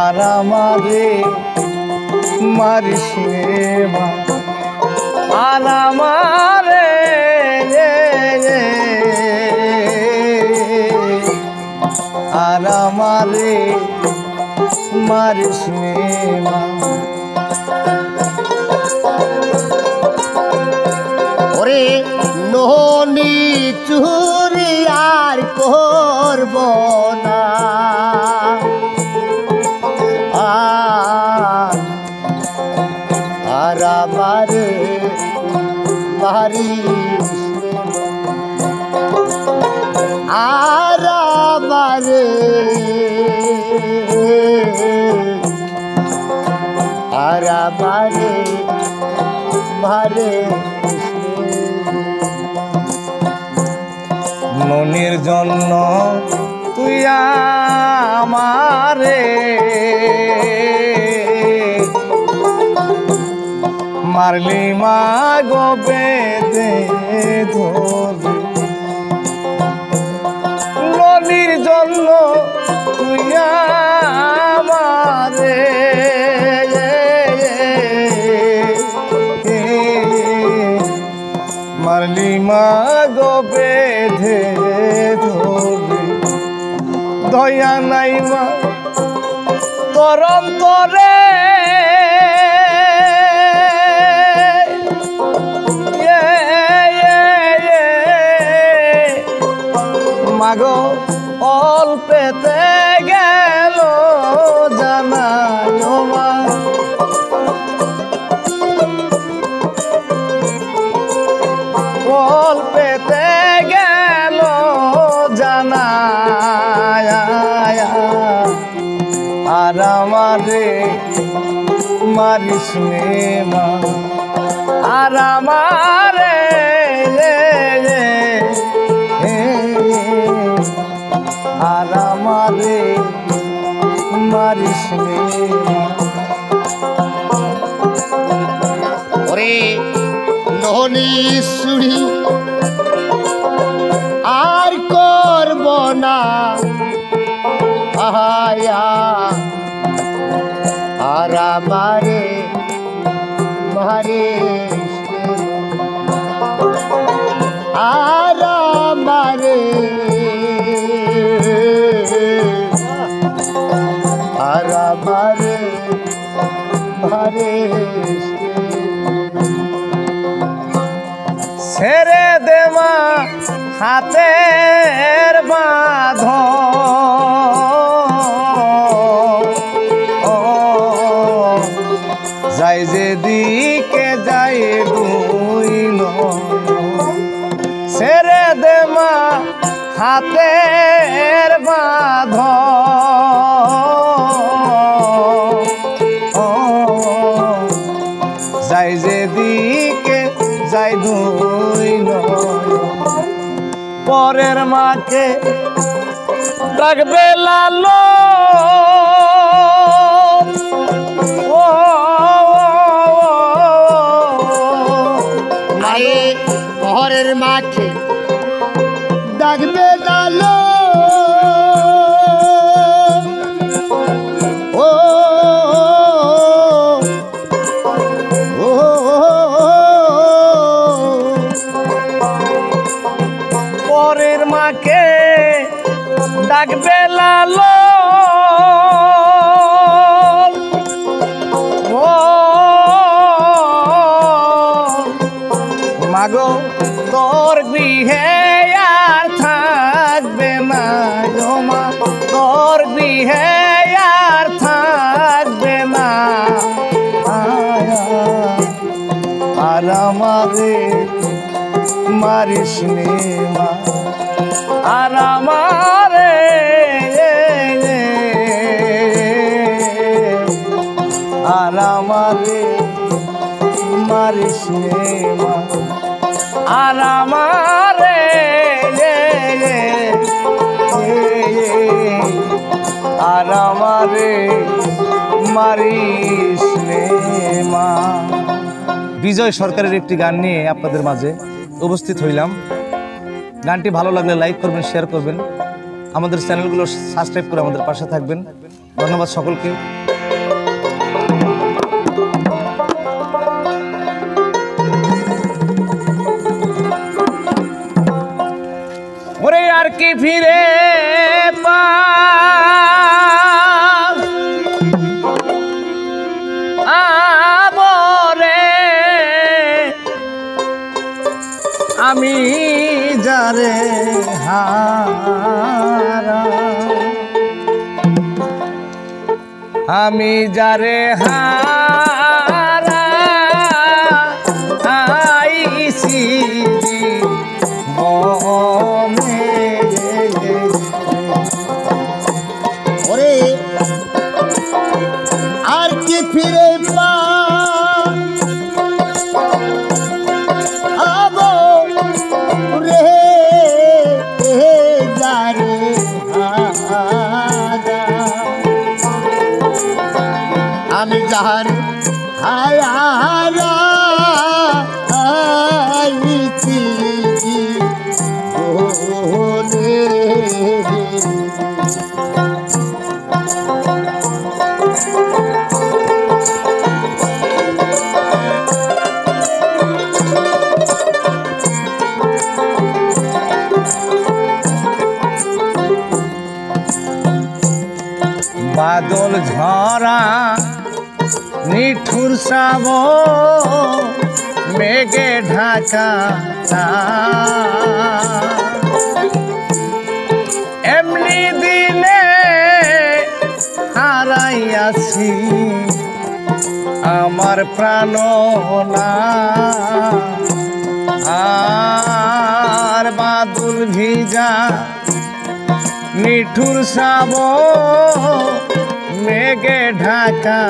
আর আমারে মারিস নে মা, আর আমারে আর আমারে মারিস নে মা। ওরে ননি চুরি আর করব না, আর আমারে মারিস আর আমারে মারে মনির জন্য তুই আমারে মারলি মা গো বেদে ধরে মনির জন্য তুই আমারে মারলি মা গো বেধে ধরে দয়া নাই মা করম করে মাগো অল্পেতে গেল জানায় মা অল্পেতে গেল জানায় আর আমারে মারিস নে মা আর আমারে আর আমারে মারিস নে ওরে নহনি সুড়ি আর করব না আয়া আর আমারে মারে আর আমারে আর আমারে মারে ছেড়ে দে মা হাতের বাঁধন যাই যেদিকে যাই দুইল ছেড়ে দে মা হাতের বাঁধন যাই যেদিকে যাই দুইল পরের মাকে ডাকবে লালো আরে ঘরের মাঠে ডাকবে লালো ও ও পরের মাকে ডাকবে লালো মাগো তোর গৃহে আর থাকবে না গো মা তোর গৃহে আর থাকবে না আর আমারে মারিস নে মা আর আমারে আর আমারে মারিস নে মা আর আমারে আর আমারে মারিস নে মা। বিজয় সরকারের একটি গান নিয়ে আপনাদের মাঝে উপস্থিত হইলাম। গানটি ভালো লাগলে লাইক করবেন, শেয়ার করবেন, আমাদের চ্যানেলগুলো সাবস্ক্রাইব করে আমাদের পাশে থাকবেন। ধন্যবাদ সকলকে। ওরে আর কি ফিরে পাবরে আমি যারে হারা আমি যারে হারা আইছি মনে ওরে আর কি ফিরে পাবো রে যারে আমি যার হায়ারা আইছি ওরে বাদল ঝরা নিঠুর শ্রাবণ মেঘে ঢাকা এমনি দিনে হারাইয়াছি আমার প্রাণনা আর বাদল ভিজা নিঠুর শ্রাবণ মেঘে ঢাকা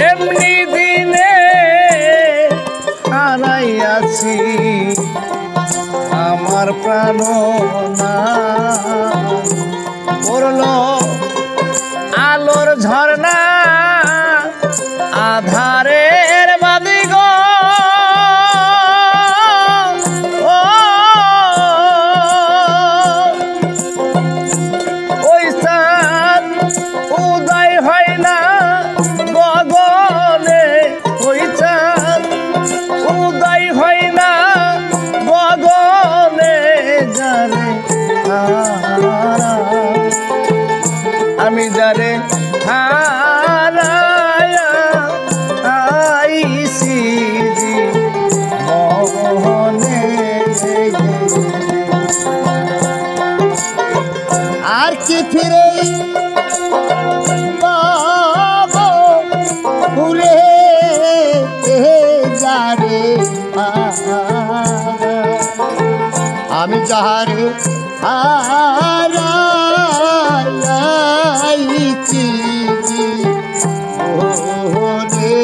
এমনি দিনে হারাইয়াছি আমার প্রাণনা পড়লো আলোর ঝর্ণা আধারের বাদিগ উদয় হয় না গগনে ওই চাঁদ উদয় হয় না গগনে যারে আমি যারে হারায়া আইছি মনে আর কি ফিরে পাবো রে যারে আমি যারে হারাইছি ওরে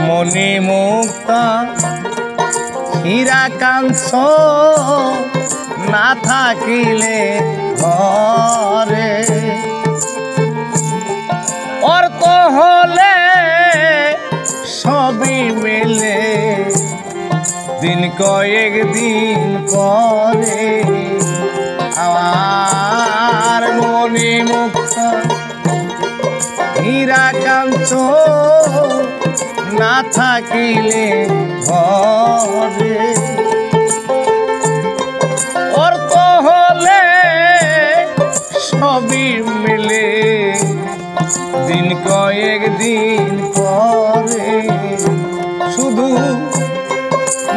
মনি মুক্তা হীরা কাঞ্চ না থাকিলে ঘরে অর্থ হলে সবই মেলে দিন কয়েক দিন পরে আমার মনি মুক্তা হীরা কাঞ্চ না থাকিলে ঘরে অর্থ হলে সবই মিলে দিন কয়েক দিন পরে শুধু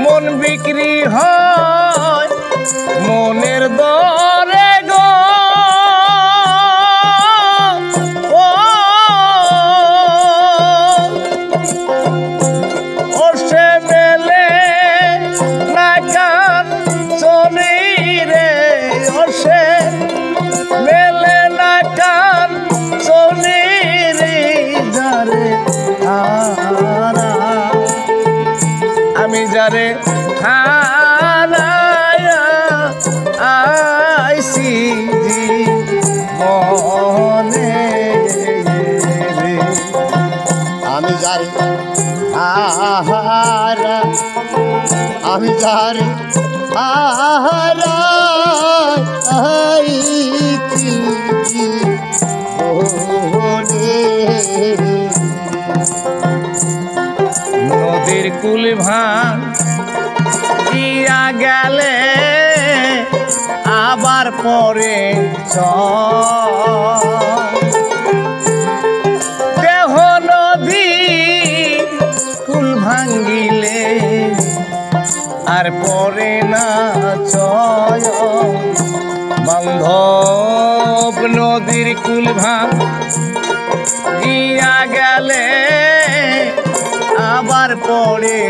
মন বিক্রি হয় মনের দরে গো আমি যারে হারায়া আইছি মনে আমি যারে আহারা আমি যারে আহারাইছি ওরে নদীর কুল ভাঙিয়া গেলে আবার পরে দেহ নদী কুল ভাঙ্গিলে আর পরে না চয় বান্ধব নদীর কুল ভাঙ্গিয়া গেলে আবার পরে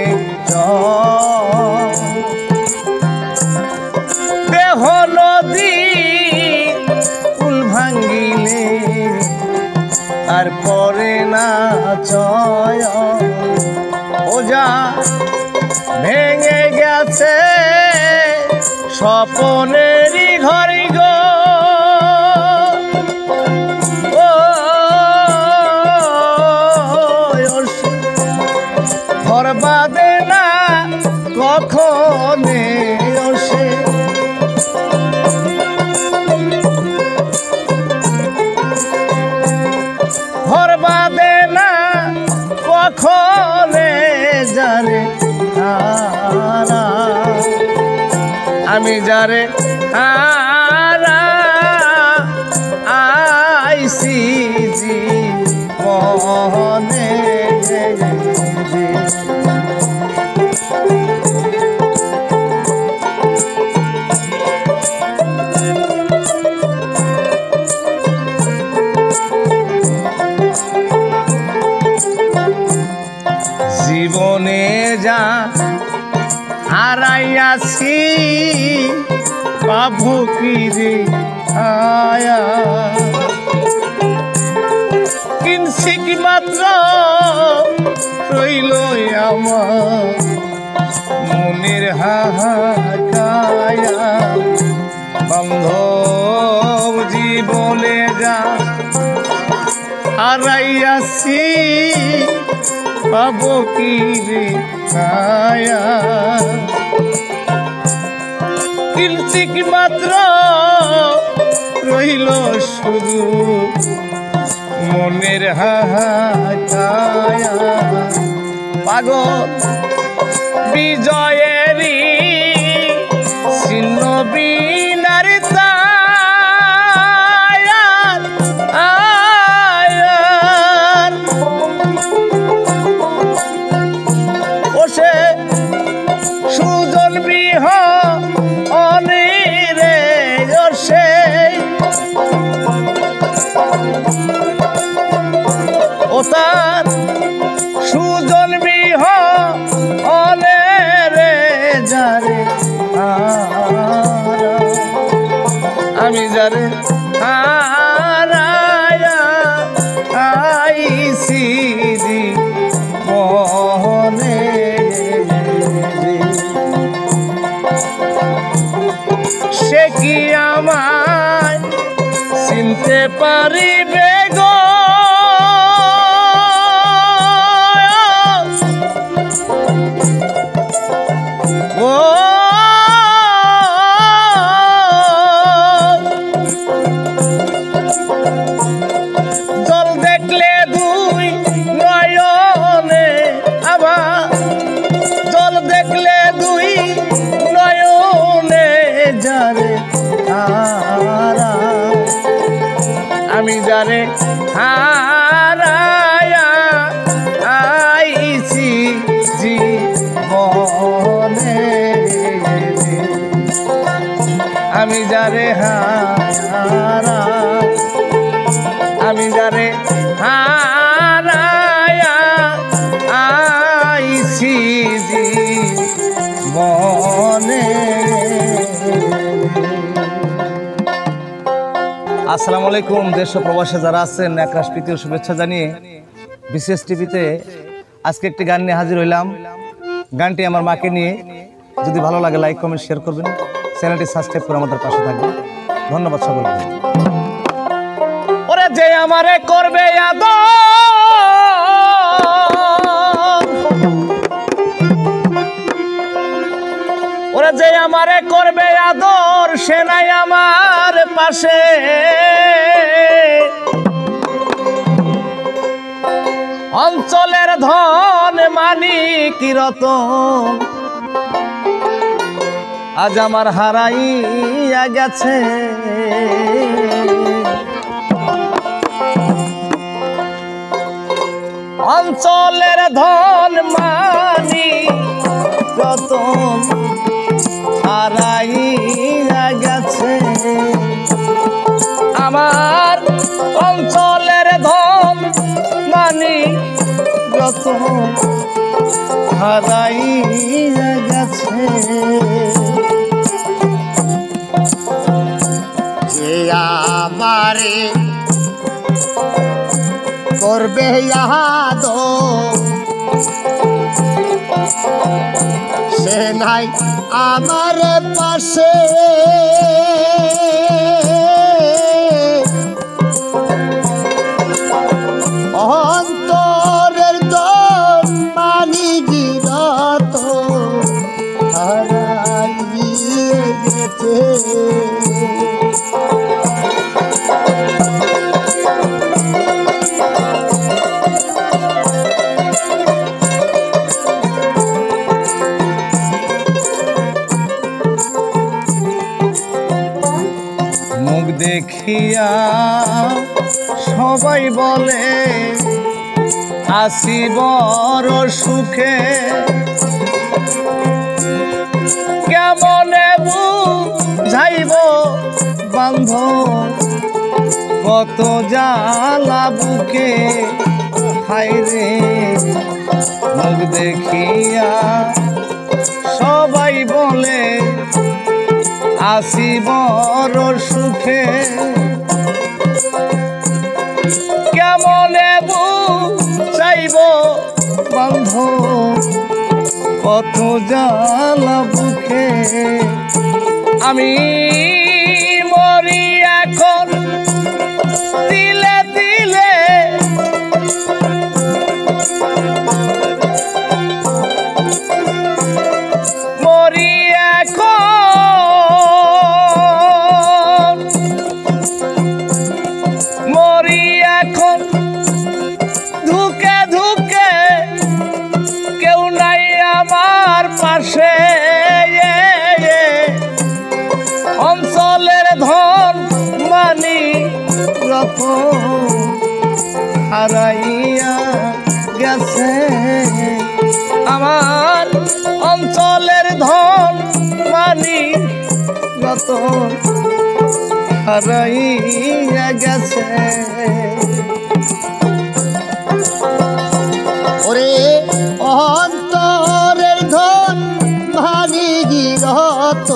দেহ নদী কুল ভাঙ্গিলে আর পরে না চয় ওজা ভেঙে গেছে স্বপনেরই ঘরে গো ঘর বাঁধে না কখনে সে ঘর বাঁধে না কখনে জানে হারা আমি যারে হারা আইসি জীবনে জীবনে যা হারাইয়াছি পাবো কি রে আয়া কিনছি কি মাত্র রইল আমার মনের হাহাকায়া বান্ধব জীবনে যা হারাইয়াছি পাবো কি রে আয়া কিনছি কি মাত্র রইল শুধু মনের হাহাকায়া পাগল বিজয়েরই চিহ্ন বিনার সুজন বৃহ অনিরে সে ও তার সুজন বৃহ অনেরে যারে আমি যারে হারায়া আইসি জীবনে সে কি আমায় চিনতে পারিবে গো জল দেখলে দুই নয়নে আবার জল দেখলে দুই নয়নে যারে হারা আমি যারে হারায়া আইছি জীবনে আমি যারে হারা আমি যারে হারায়া আইছি জীবনে। আসসালামু আলাইকুম। দেশ ও প্রবাসে যারা আছেন একরাশ প্রীতি ও শুভেচ্ছা জানিয়ে বিশেষ টিভিতে আজকে একটি গান নিয়ে হাজির হইলাম। গানটি আমার মাকে নিয়ে। যদি ভালো লাগে লাইক কমেন্ট শেয়ার করবেন, চ্যানেলটি সাবস্ক্রাইব করে আমাদের পাশে থাকবেন। ধন্যবাদ সকলকে। ওরে যে আমারে করবে আদর, ওরে যে আমারে করবে আদর, সে নাই আমার পাশে। অঞ্চলের ধন মানিক রতন আজ আমার হারাইয়া গেছে। অঞ্চলের ধন মানি রতন হারাইয়া গেছে আমার অঞ্চলের ধন মানি রতন হারাইয়া গেছে যে আমারে করবে ইয়াদ সে নাই আমার পাশে অন্তরের দম মানি গিরত হারাইয়ে গেছে মুখ দেখিয়া সবাই বলে আছি বড় সুখে কেমনে বুঝাইব বান্ধব কত জ্বালা বুকে হায়রে মুখ দেখিয়া সবাই বলে আছি বড় সুখে কেমনে বুঝাইব বান্ধব কত জ্বালা বুকে আমি মরি এখন দিলে দিলে মরি এখন মরি এখন ধুকে ধুকে কেউ নাই আমার পাশে অঞ্চলের ধন মানি রতন হারাইয়া গেছে আমার অঞ্চলের ধন মানি রতন হারাইয়া গেছে ওরে অন্তরের ধন মানি গিরত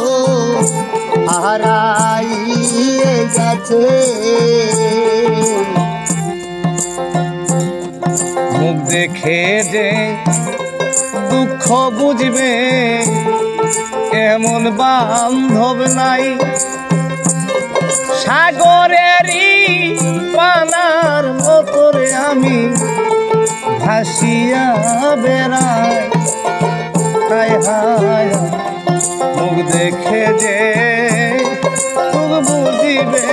হারাইয়ে গেছে মুখ দেখে যে দুঃখ বুঝবে এমন বান্ধব নাই সাগরেরই পানার মতরে আমি ভাসিয়া বেড়াই হায় হায় মুখ দেখে যে তুক বুঝিবে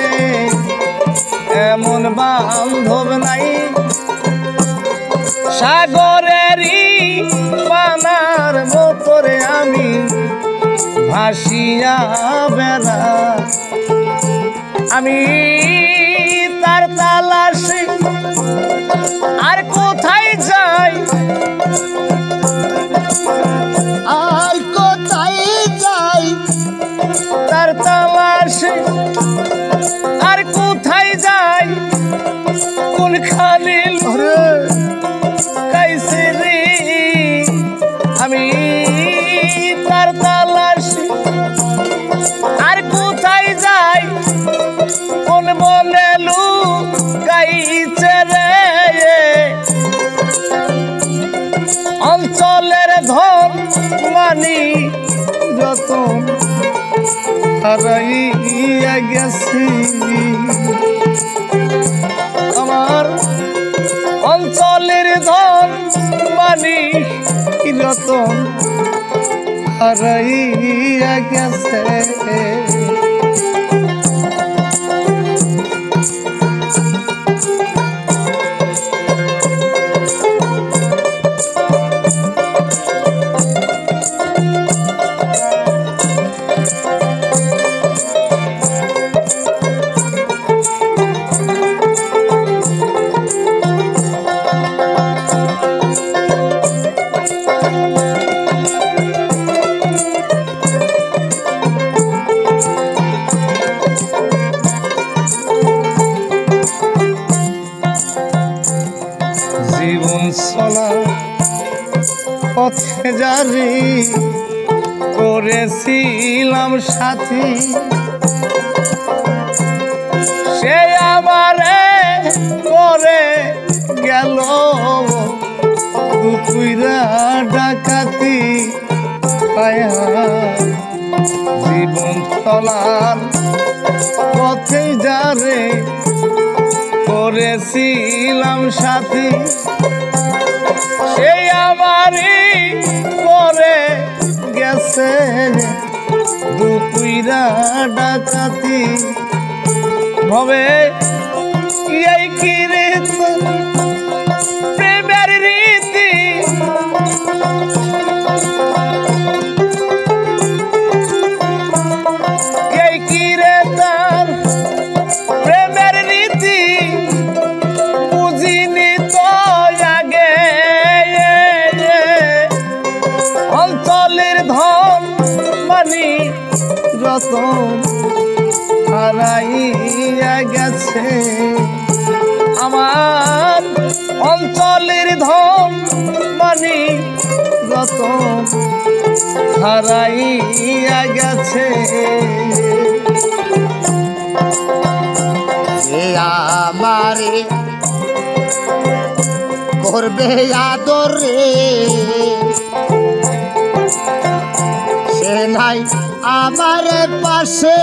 এমন বান্ধব নাই সাগরেরই পানার মতরে আমি ভাসিয়া বেড়াই আমি তার তালাশে আর কোথায় যাই আর কোথায় যাই তার তালাশে আর কোথায় যাই কোনখানে কাইছে রে আমি তার তালাশে আর কোথায় যাই কোন বনে লুকাইছে রে অঞ্চলের ধন মানি রতন হারাইয়া গেছি আমার অঞ্চলের ধন মানি রতন হারাইয়া গেছে জারি করেছিলাম সাথী সে আমারে করে গেল দুপুরা ডাকাতি পায়া জীবন চলার পথে যারে করেছিলাম সাথী সেই আমারই করে গেছে দুপুরা ডাকাতি ভবে এই কি প্রেমের রীতি এই কি রে তার প্রেমের রীতি বুঝিনি তো আগে অঞ্চলের ধন মানি রতন হারাইয়া গেছে আমার অঞ্চলের ধন মানি রতন হারাইয়া গেছে যে আমারে করবে আদর রে সে নাই আমার পাশে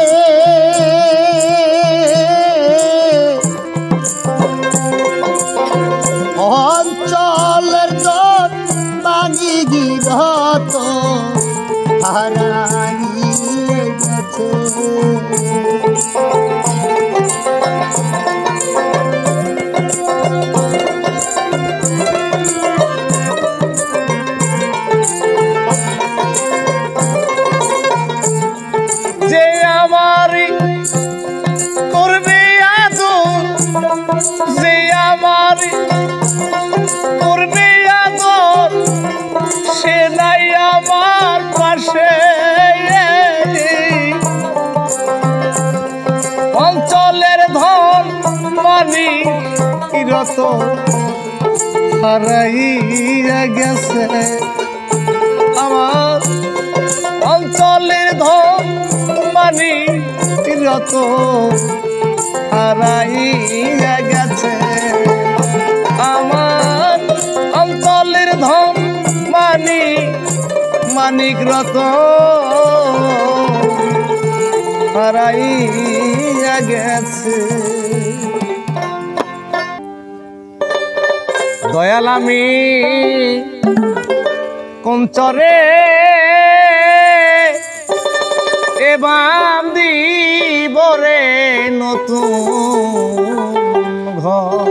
অঞ্চলের জন মানি গিরত হারাইয়ে গেছে যে আমারই করবে আদর যে আমারই করবে আদর সে নাই আমার পাশে অঞ্চলের ধন মানি রত হারাইয়া গেছে আমার অঞ্চলের ধন মানি রত হারাইয়া গেছে আমার অঞ্চলের ধন মানিক রত হারাইয়া গেছে দয়াল আমি কোন চরে এ বান্দি বরে নতুন ঘর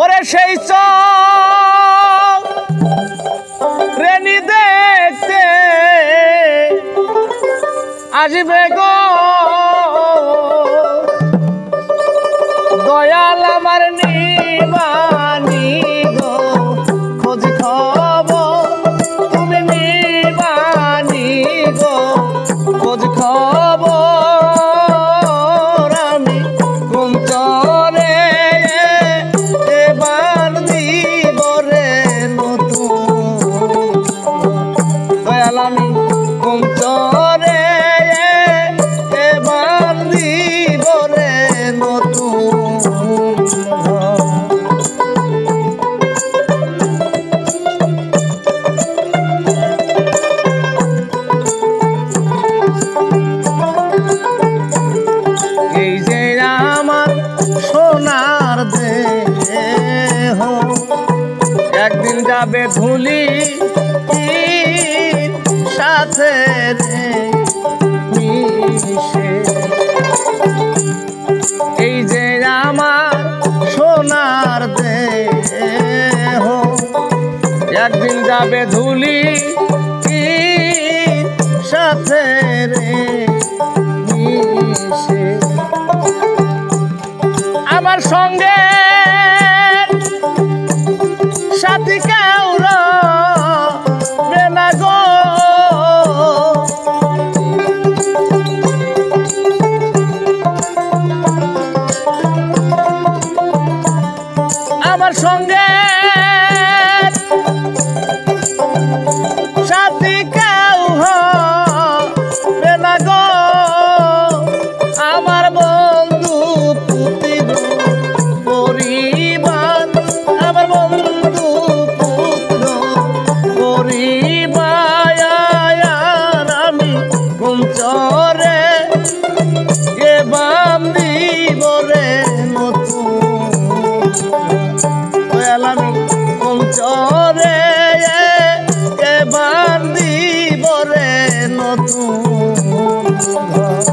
ওরে সেই রেনি দেখতে আসবে গো দয়াল আমার নিবানি গো খোঁজ খবর তুমি নিবানি গো খোঁজ খবর আমি কোন চরে এবার দিব রে নতুন দয়াল আমি কোন চরে এবার দিব রে নতুন এই যে আমার সোনার দেহ একদিন যাবে ধুলি সাথে রে মিশে এই যে আমার সোনার দেহ একদিন যাবে ধুলি সাথে রে মিশে আমার সঙ্গে সাথী কেউ রবে না গো আমার সঙ্গে অঞ্চরে এবার দিব রে নতুন ঘর।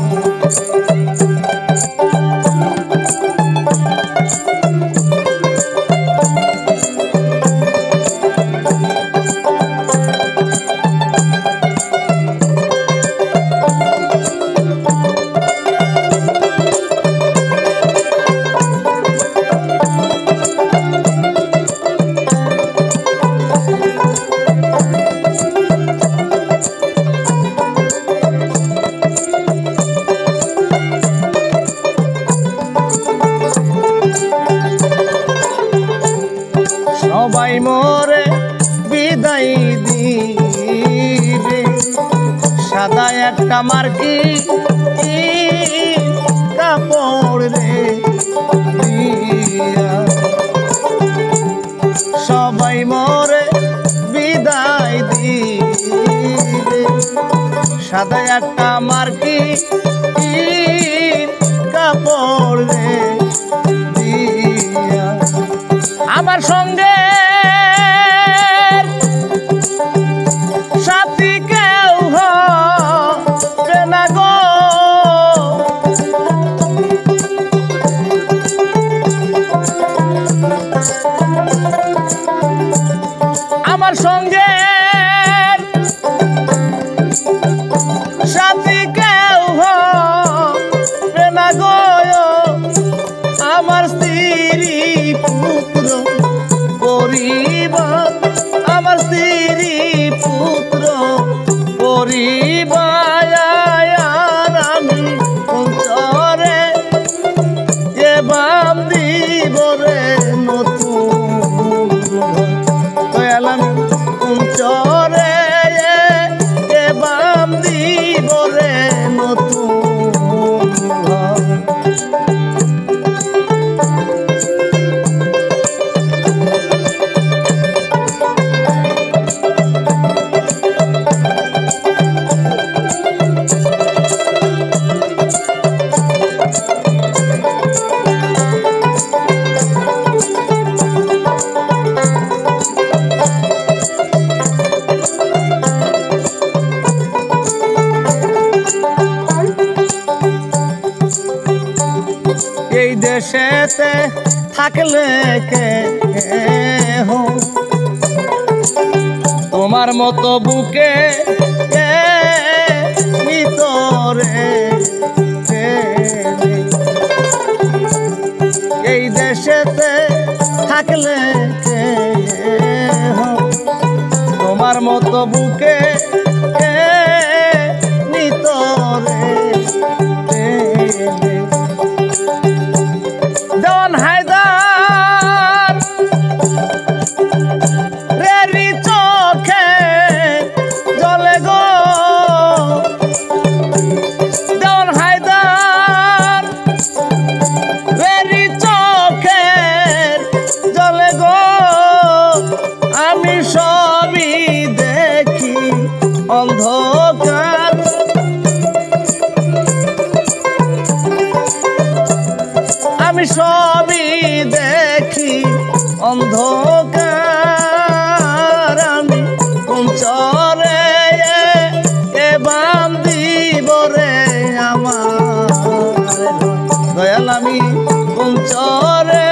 সবাই মোরে বিদায় দিবে সাদা একটা মার্কি কাপড় রে দিয়া। সবাই মোরে বিদায় দিবে সাদা একটা মার্কি কাপড় রে দিয়া। আমার সঙ্গে সাথী কেউ হবে না গো, আমার সঙ্গে সাথী কেউ হবে না গো, আমার স্ত্রী পুত্র পরিবার, আমার স্ত্রী পুত্র পরিবার আমি অঞ্চরে এবার দিব রে নতুন দয়াল আমি অঞ্চরে এবার দিব রে নতুন এই দেশেতে থাকলে কে তোমার মতো বুকে ভিতরে, এই দেশেতে থাকলে কে তোমার মতো বুকে ভিতরে। দেওয়ান হায়দার রেরি চোখে জলে গো, দেওয়ান হায়দার রেরি চোখে জলে গো, আমি সবই দেখি অন্ধকার, আমি সবই দেখি অন্ধকার, আমি অঞ্চরে এবার দিব রে আমার দয়াল আমি অঞ্চরে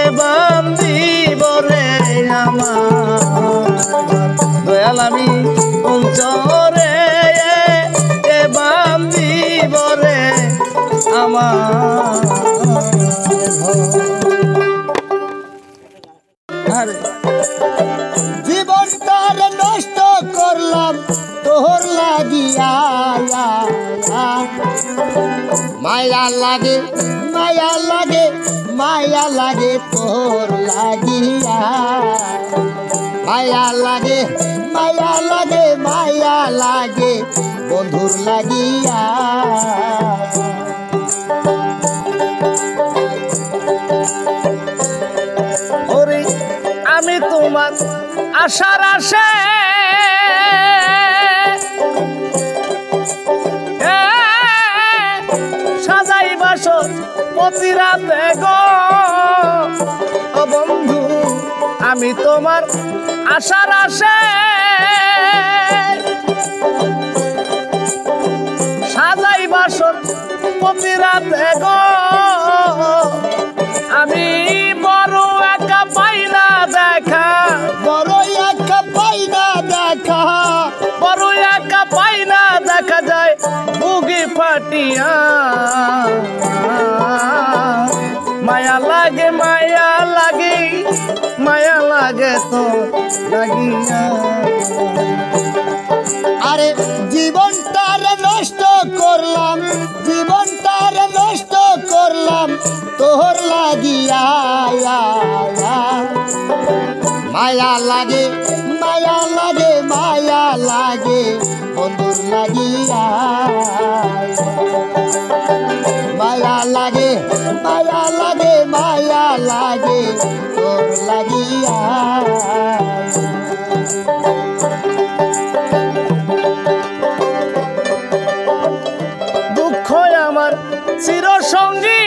এবার দিব রে আমার দয়াল আমি অঞ্চরে এবার দিব রে আমার। জীবনটার নষ্ট করলাম তোর লাগিয়া, মায়া লাগে মায়া লাগে মায়া লাগে তোর লাগিয়া, মায়া লাগে মায়া লাগে মায়া লাগে বন্ধুর লাগিয়া। ওরে আমি তোমার আশার আশে সাজাই বাসর প্রতি রাতে গো, ও বন্ধু আমি তোমার আশার আশে সাজাই বাসর প্রতি রাতে গো আমি বড় একা পাই না দেখা বড় একা পাই না দেখা বড় একা পাই না দেখা যায় বুকে ফাটিয়া মায়া লাগে মায়া লাগে তো লাগিয়া আরে জীবনটারে নষ্ট করলাম জীবনটারে নষ্ট করলাম তোর লাগিয়া মায়া লাগে মায়া লাগে মায়া লাগে বন্ধুর লাগিয়া মায়া লাগে মায়া লাগে মায়া লাগে তোর লাগিয়া দুঃখ আমার চির সঙ্গী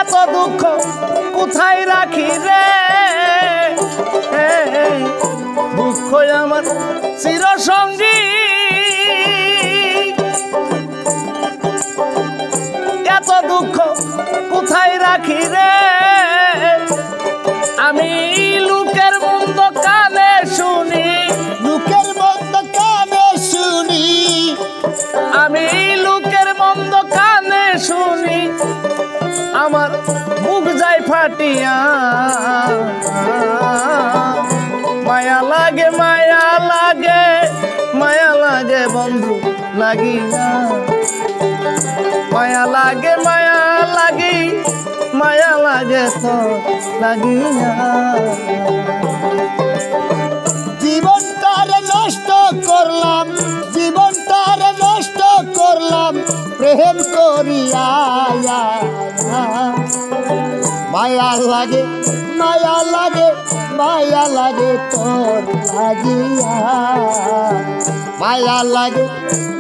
এত দুঃখ কোথায় রাখি রে দুঃখ আমার চির সঙ্গী এত দুঃখ কোথায় রাখি রে আমি লোকের মন্দ কানে শুনি লোকের মন্দ কানে শুনি আমি লোকের মন্দ কানে শুনি আমার বুক যায় ফাটিয়া মায়া লাগে বন্ধু লাগিয়া মায়া লাগে তো লাগিয়া জীবনটারে নষ্ট করলাম জীবনটারে নষ্ট করলাম প্রেম করিয়া মায়া লাগে মায়া লাগে মায়া লাগে তোর লাগিয়া মায়া লাগে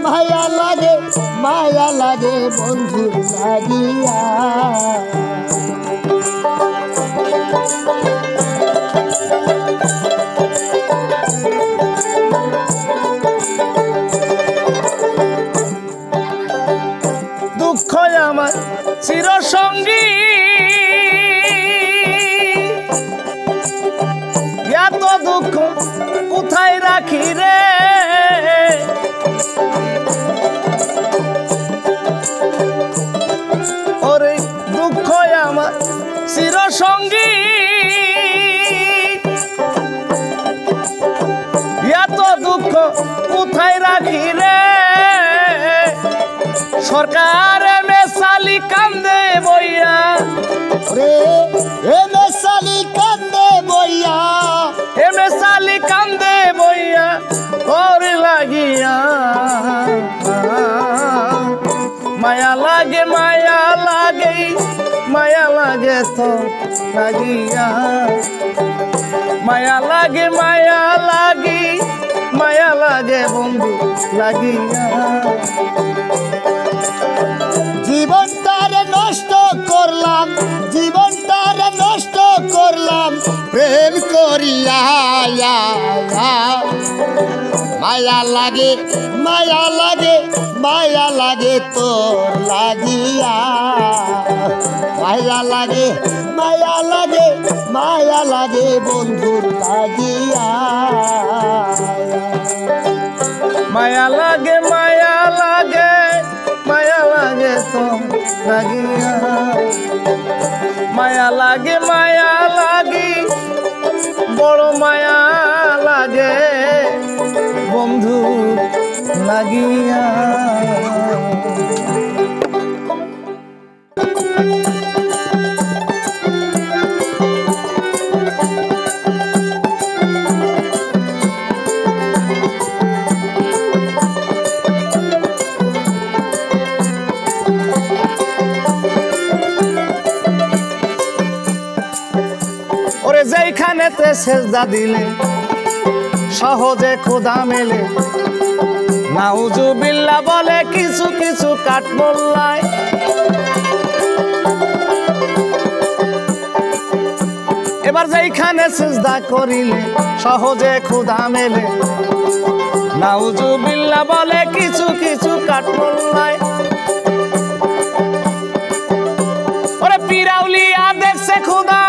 মায়া লাগে মায়া লাগে বন্ধুর লাগিয়া দুঃখ আমার চির সঙ্গী এত দুঃখ কোথায় রাখি রে ওরে দুঃখ আমার চির সঙ্গী এত দুঃখ কোথায় রাখি রে সরকার মেসালি কান্দে বইয়া রে মেসালি কান্দে বইয়া মেসালি কান্দে বইয়া তোর লাগিয়া মায়া লাগে তো লাগিয়া মায়া লাগে বন্ধু লাগিয়া জীবনটারে নষ্ট করলাম জীবনটারে নষ্ট করলাম প্রেম করিয়া মায়া লাগে মায়া লাগে তোর লাগিয়া মায়া লাগে বন্ধুর লাগিয়া মায়া লাগে তো লাগিয়া মায়া লাগে বড় মায়া লাগে বন্ধু লাগিয়া যেখানেতে সেজদা দিলে সহজে খোদা মেলে নাউজুবিল্লাহ বলে কিছু কাঠ মোল্লায় এবার যেখানে সিজদা করিলে সহজে ক্ষুধা মেলে নাউজুবিল্লাহ বলে কিছু কিছু কাঠমোল্লায় ওরে পিরাউলিয়া দেখছে ক্ষুধা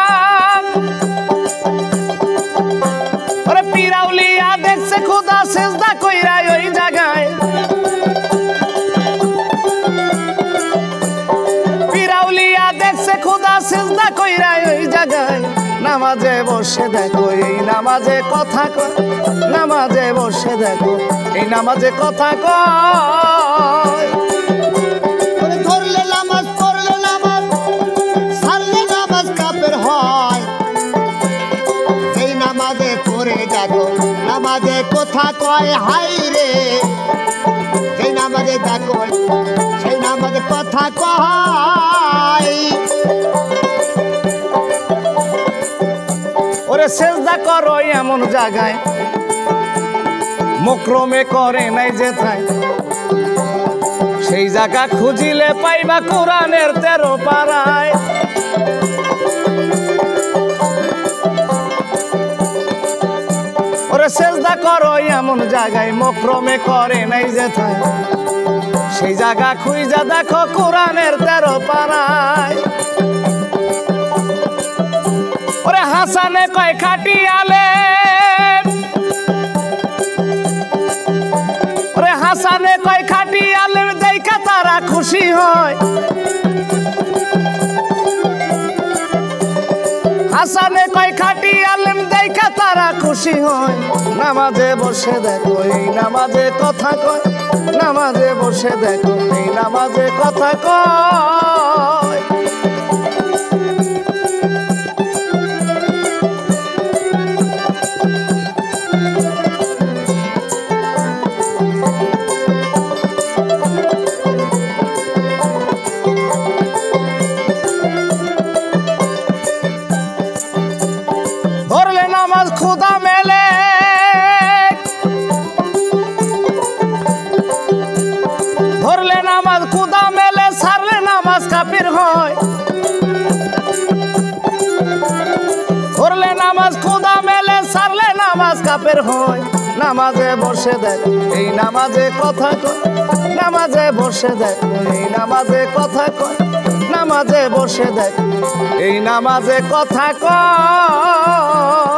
ওরে পিরাউলিয়া দেখছে ক্ষুধা সিজদা কইরা ওই জায়গায় পিরাউলিয়া দেখছে ক্ষুধা সিজদা কইরা ওই জায়গায় নামাজে বসে দেখো এই নামাজে কথা কয় নামাজে বসে দেখো এই নামাজে কথা কয় ধরলে নামাজ পড়লে নামাজ ছাড়লে নামাজ কাফের হয় এই নামাজে পড়ে দেখো নামাজে কথা কয় হাই রে সেই নামাজে দেখো সেই নামাজে কথা কয় ওরে সেজদা করো এমন জায়গায় মক্রমে করে নাই যেথায় সেই জায়গা খুঁজিলে পাইবা কোরআনের 13 পারায় ওরে সেজদা করো এমন জায়গায় মক্রমে করে নাই যেথায় সেই জায়গা খুঁজা দেখো কোরআনের 13 পারায় ওরে হাসানে কয় খাটিয়ালে ওরে হাসানে কয় খাটিয়ালে দেখা তারা খুশি হয় হাসানে কয় খাটিয়ালে দেখা তারা খুশি হয় নামাজে বসে দেখো এই নামাজে কথা কয় নামাজে বসে দেখো এই নামাজে কথা কয় ধরলে নামাজ ক্ষুধা মেলে ধরলে নামাজ ক্ষুধা মেলে ছাড়লে নামাজ কাফির হয় ধরলে নামাজ ক্ষুধা মেলে ছাড়লে নামাজ কাফের হয় নামাজে বসে দেখ এই নামাজে কথা কয় নামাজে বসে দেখ এই নামাজে কথা কয় নামাজে বসে দেখ এই নামাজে কথা কয়